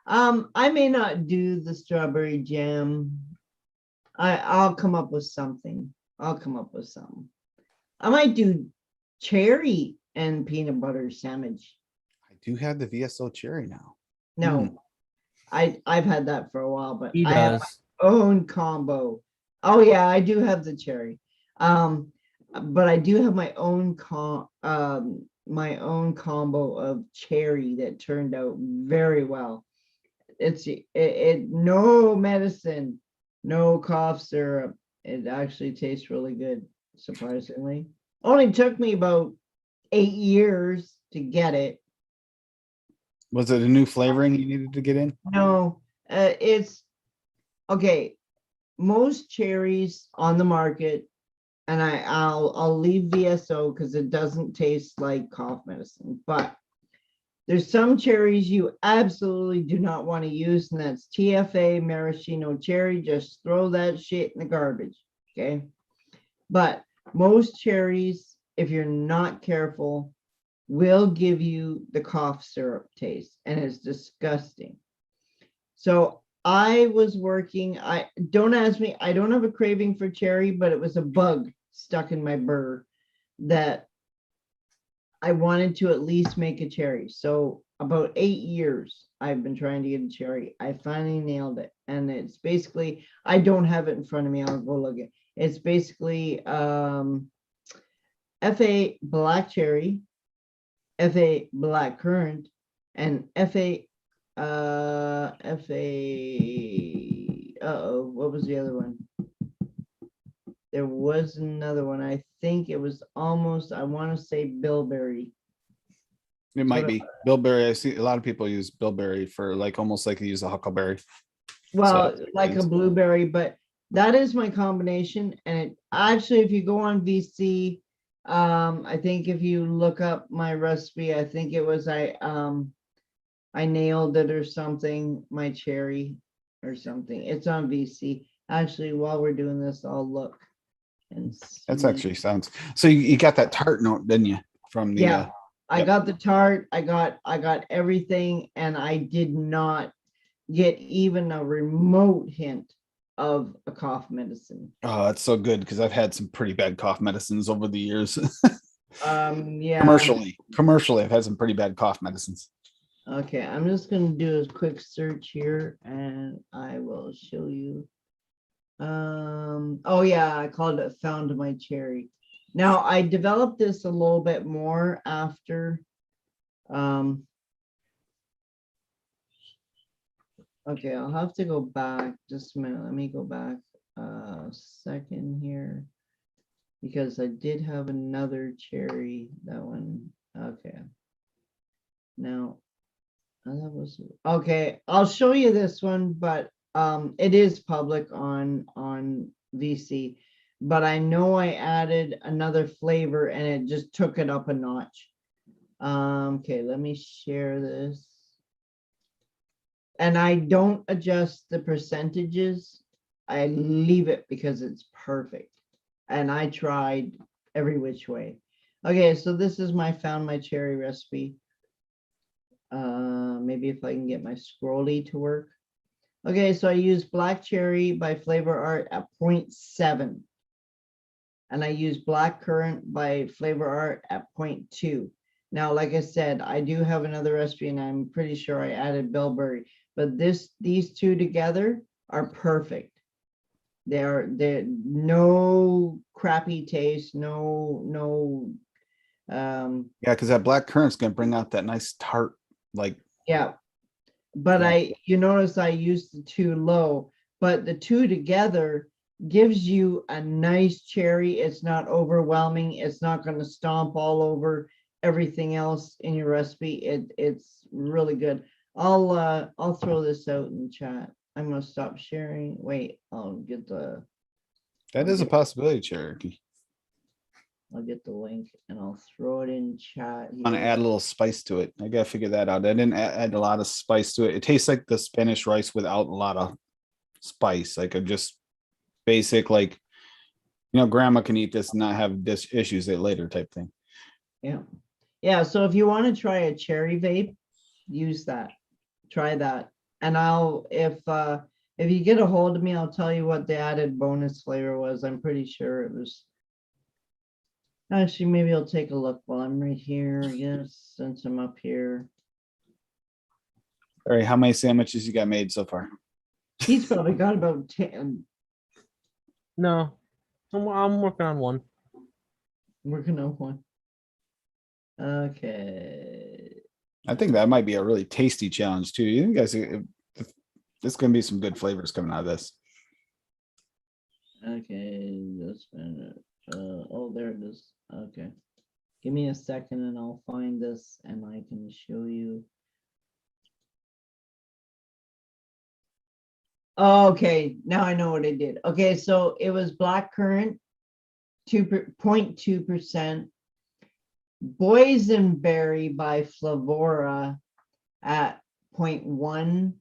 I may not do the strawberry jam. I'll come up with something. I'll come up with something. I might do cherry and peanut butter sandwich. I do have the VSO cherry now. No, I've had that for a while, but He I have does. my own combo. Oh yeah, I do have the cherry. But I do have my own combo of cherry that turned out very well. It no medicine, no cough syrup. It actually tastes really good, surprisingly. Only took me about 8 years to get it. Was it a new flavoring you needed to get in? No, it's okay. Most cherries on the market, and I'll leave VSO because it doesn't taste like cough medicine, but there's some cherries you absolutely do not want to use, and that's TFA maraschino cherry. Just throw that shit in the garbage, okay? But most cherries, if you're not careful, will give you the cough syrup taste, and it's disgusting. So I was working, don't ask me, I don't have a craving for cherry, but it was a bug stuck in my burr that I wanted to at least make a cherry. So about 8 years I've been trying to get a cherry. I finally nailed it. And it's basically, I don't have it in front of me. I'll go look it. It's basically FA black cherry, FA black currant, and FA what was the other one? There was another one. I think it was almost, I want to say bilberry. It might be bilberry. I see a lot of people use bilberry for like almost like they use a huckleberry. Well, So, like a blueberry, but that is my combination. And it actually, if you go on VC, I think if you look up my recipe, I think it was I nailed it or something, my cherry or something. It's on VC. Actually, while we're doing this, I'll look and see. That's actually sounds. So you got that tart note, didn't you? From the Yeah, I yep. got the tart. I got everything, and I did not get even a remote hint of a cough medicine. Oh, that's so good because I've had some pretty bad cough medicines over the years. Yeah. Commercially, I've had some pretty bad cough medicines. Okay, I'm just gonna do a quick search here, and I will show you. Oh yeah, I called it Found My Cherry. Now I developed this a little bit more after. Okay, I'll have to go back just a minute. Let me go back a second here because I did have another cherry. That one. Okay. Now that was okay. I'll show you this one, but it is public on VC, but I know I added another flavor and it just took it up a notch. Okay, let me share this. And I don't adjust the percentages. I leave it because it's perfect. And I tried every which way. Okay, so this is my Found My Cherry recipe. Maybe if I can get my scrolly to work. Okay, so I use black cherry by Flavor Art at 0.7. And I use black currant by Flavor Art at 0.2. Now, like I said, I do have another recipe and I'm pretty sure I added bilberry, but these two together are perfect. They're no crappy taste, no Yeah, because that black currant's gonna bring out that nice tart, like yeah. But yeah. you notice I used the two low, but the two together gives you a nice cherry. It's not overwhelming. It's not going to stomp all over everything else in your recipe. It's really good. I'll throw this out in chat. I'm gonna stop sharing. Wait, I'll get the. That is a possibility, Cherokee. I'll get the link and I'll throw it in chat. Want to add a little spice to it. I gotta figure that out. I didn't add a lot of spice to it. It tastes like the Spanish rice without a lot of spice, like a just basic, like, you know, grandma can eat this and not have issues later type thing. Yeah. Yeah, so if you want to try a cherry vape, use that. Try that. And I'll if you get a hold of me, I'll tell you what the added bonus flavor was. I'm pretty sure it was actually maybe I'll take a look while I'm right here. Yes, since I'm up here. All right, how many sandwiches you got made so far? He's probably got about 10. No, I'm working on one. Working on one. Okay. I think that might be a really tasty challenge too. You guys, there's gonna be some good flavors coming out of this. Okay, this minute. Oh, there it is. Okay. Give me a second and I'll find this and I can show you. Okay, now I know what I did. Okay, so it was blackcurrant, 2.2%, boysenberry by Flavora at 0.1,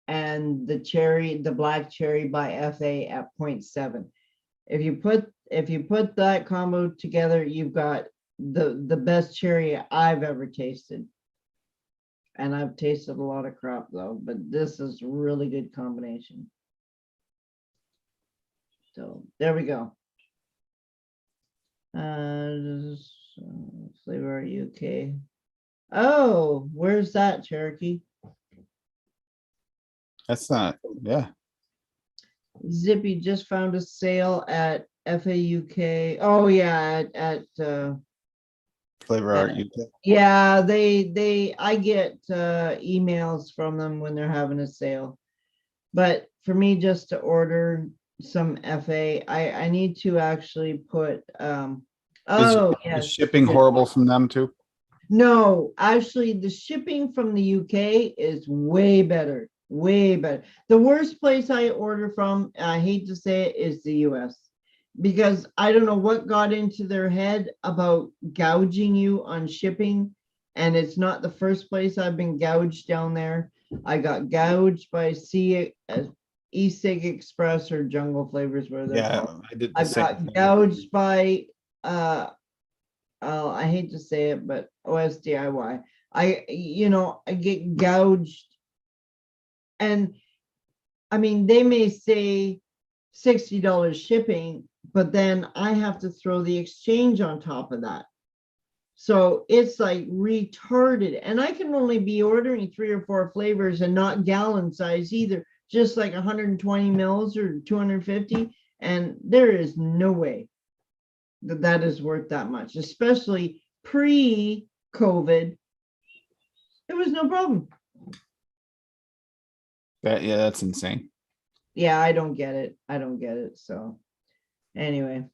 and the black cherry by FA at 0.7. If you put that combo together, you've got the best cherry I've ever tasted. And I've tasted a lot of crap though, but this is a really good combination. So there we go. Flavor UK. Oh, where's that, Cherokee? That's not, yeah. Zippy just found a sale at FAUK. Oh yeah, at Flavor Art UK. yeah, I get emails from them when they're having a sale. But for me just to order some FA, I need to actually put Is shipping horrible from them too? No, actually the shipping from the UK is way better. Way better. The worst place I order from, I hate to say it, is the US. Because I don't know what got into their head about gouging you on shipping. And it's not the first place I've been gouged down there. I got gouged by E-Cig Express or Jungle Flavors, where they're called. I did the I same got thing. gouged by I hate to say it, but OSDIY. I get gouged. And I mean, they may say $60 shipping, but then I have to throw the exchange on top of that. So it's like retarded. And I can only be ordering 3 or 4 flavors and not gallon size either, just like 120 mils or 250. And there is no way that is worth that much, especially pre-COVID. It was no problem. That's insane. Yeah, I don't get it. I don't get it. So anyway,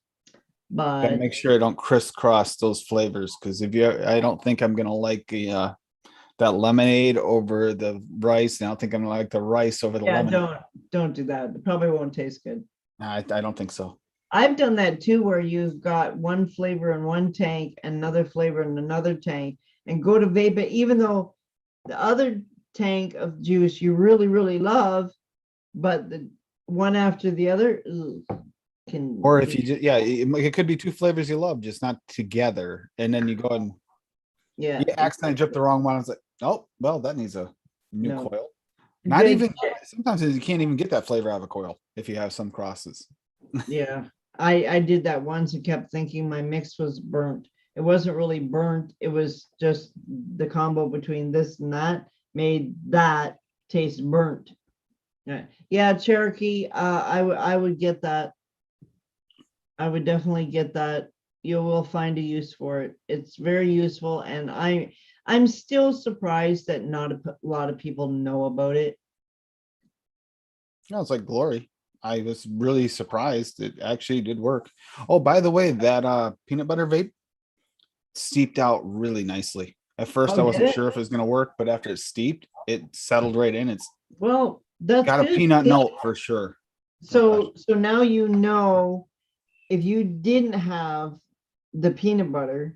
Gotta but make sure I don't crisscross those flavors, because I don't think I'm gonna like the that lemonade over the rice, and I don't think I'm gonna like the rice over the yeah, lemonade. don't do that. It probably won't taste good. I don't think so. I've done that too, where you've got one flavor in one tank, another flavor in another tank, and go to vape it, even though the other tank of juice you really, really love, but the one after the other can. Or if you just, it could be 2 flavors you love, just not together, and then you go and yeah, you accidentally drip the wrong one. It's like, oh well, that needs a new No. coil. Not Good. even sometimes you can't even get that flavor out of a coil if you have some crosses. Yeah, I did that once and kept thinking my mix was burnt. It wasn't really burnt. It was just the combo between this and that made that taste burnt. Yeah, Cherokee. I would get that. I would definitely get that. You will find a use for it. It's very useful, and I'm still surprised that not a lot of people know about it. No, it's like glory. I was really surprised it actually did work. Oh, by the way, that peanut butter vape steeped out really nicely. At first, Oh, I did wasn't it? sure if it was gonna work, but after it steeped, it settled right in. It's Well, that's got a good. peanut note for sure. So now you know, if you didn't have the peanut butter,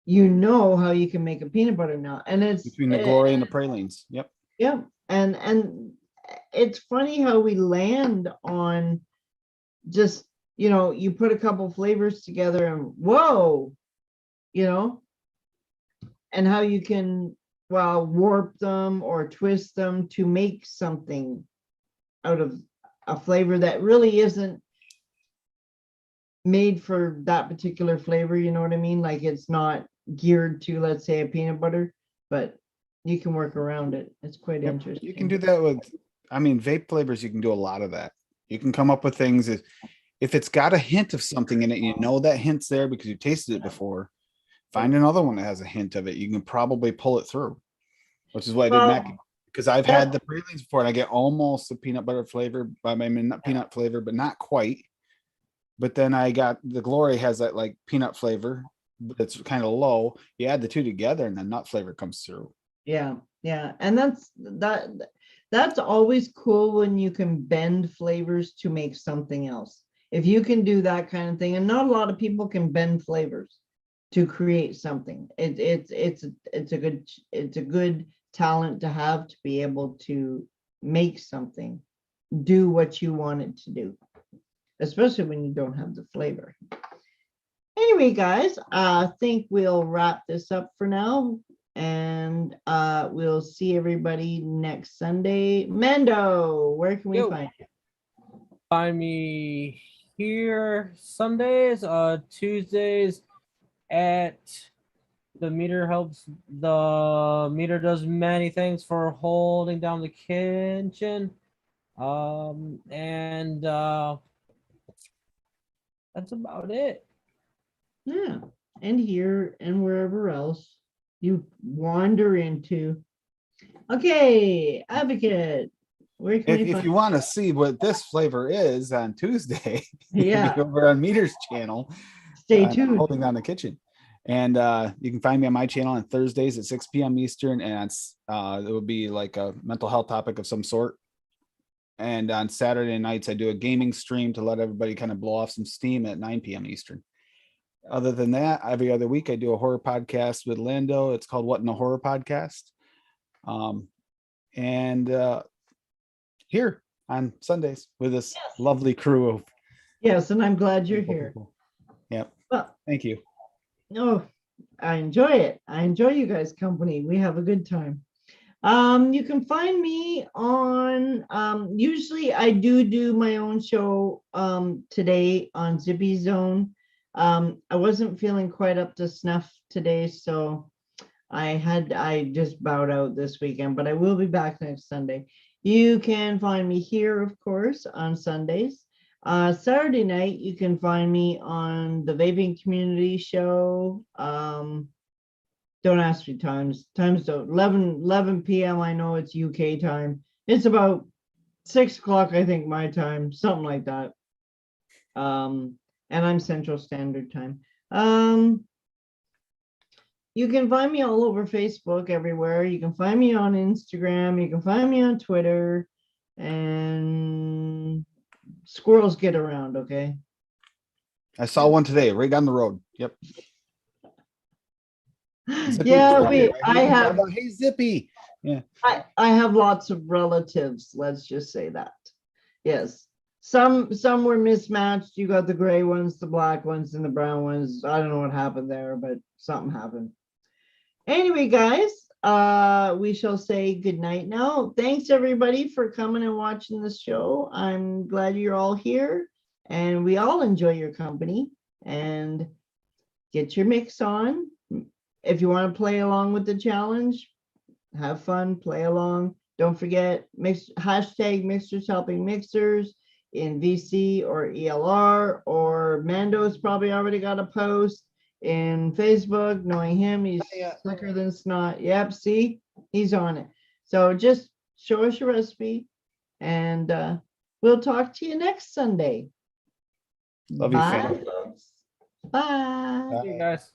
you know how you can make a peanut butter now. And it's Between the glory and the pralines. Yep. yeah. And it's funny how we land on just, you put a couple flavors together and whoa, and how you can, well, warp them or twist them to make something out of a flavor that really isn't made for that particular flavor, you know what I mean? Like it's not geared to, let's say, a peanut butter, but you can work around it. It's quite Yep, interesting. you can do that with, I mean, vape flavors, you can do a lot of that. You can come up with things if it's got a hint of something in it, you know that hint's there because you tasted it before. Find another one that has a hint of it. You can probably pull it through, which is what I did Well, next. Because I've had the pralines before and I get almost a peanut butter flavor, I mean, not peanut flavor, but not quite. But then I got the Glory has that like peanut flavor, but it's kind of low. You add the two together and the nut flavor comes through. yeah, and that's always cool when you can bend flavors to make something else. If you can do that kind of thing, and not a lot of people can bend flavors to create something. It's a good talent to have, to be able to make something do what you want it to do, especially when you don't have the flavor. Anyway, guys, I think we'll wrap this up for now, and we'll see everybody next Sunday. Mando, where can we Yo. find you? Find me here Sundays, Tuesdays at the meter helps. The meter does many things for holding down the kitchen. And that's about it. Yeah, and here and wherever else you wander into. Okay, Advocate, where can we If find you want to see what this flavor is on Tuesday, you can Yeah. be over on Meter's channel. Stay tuned. Holding down the kitchen. And you can find me on my channel on Thursdays at 6 p.m. Eastern. And it would be like a mental health topic of some sort. And on Saturday nights, I do a gaming stream to let everybody kind of blow off some steam at 9 p.m. Eastern. Other than that, every other week I do a horror podcast with Lando. It's called What in a Horror Podcast. Here on Sundays with this lovely crew of. Yes, and I'm glad you're here. People. Yep. Well, thank you. No, I enjoy it. I enjoy you guys' company. We have a good time. You can find me on, usually I do my own show today on Zippy Zone. I wasn't feeling quite up to snuff today, so I just bowed out this weekend, but I will be back next Sunday. You can find me here, of course, on Sundays. Saturday night, you can find me on the Vaping Community Show. Don't ask me times. Times don't. 11 p.m. I know it's UK time. It's about 6 o'clock, I think, my time, something like that. And I'm Central Standard Time. You can find me all over Facebook, everywhere. You can find me on Instagram. You can find me on Twitter. And squirrels get around, okay? I saw one today, right down the road. Yep. Yeah, Hey, Zippy. Yeah. I have lots of relatives. Let's just say that. Yes. Some were mismatched. You got the gray ones, the black ones, and the brown ones. I don't know what happened there, but something happened. Anyway, guys, we shall say good night now. Thanks everybody for coming and watching the show. I'm glad you're all here, and we all enjoy your company. And get your mix on. If you want to play along with the challenge, have fun, play along. Don't forget, hashtag Mixers Helping Mixers in VC or ELR, or Mando's probably already got a post in Facebook. Knowing him, he's slicker than snot. Yep, see, he's on it. So just show us your recipe, and we'll talk to you next Sunday. Love you, Bye, fam. folks. Bye. See you guys.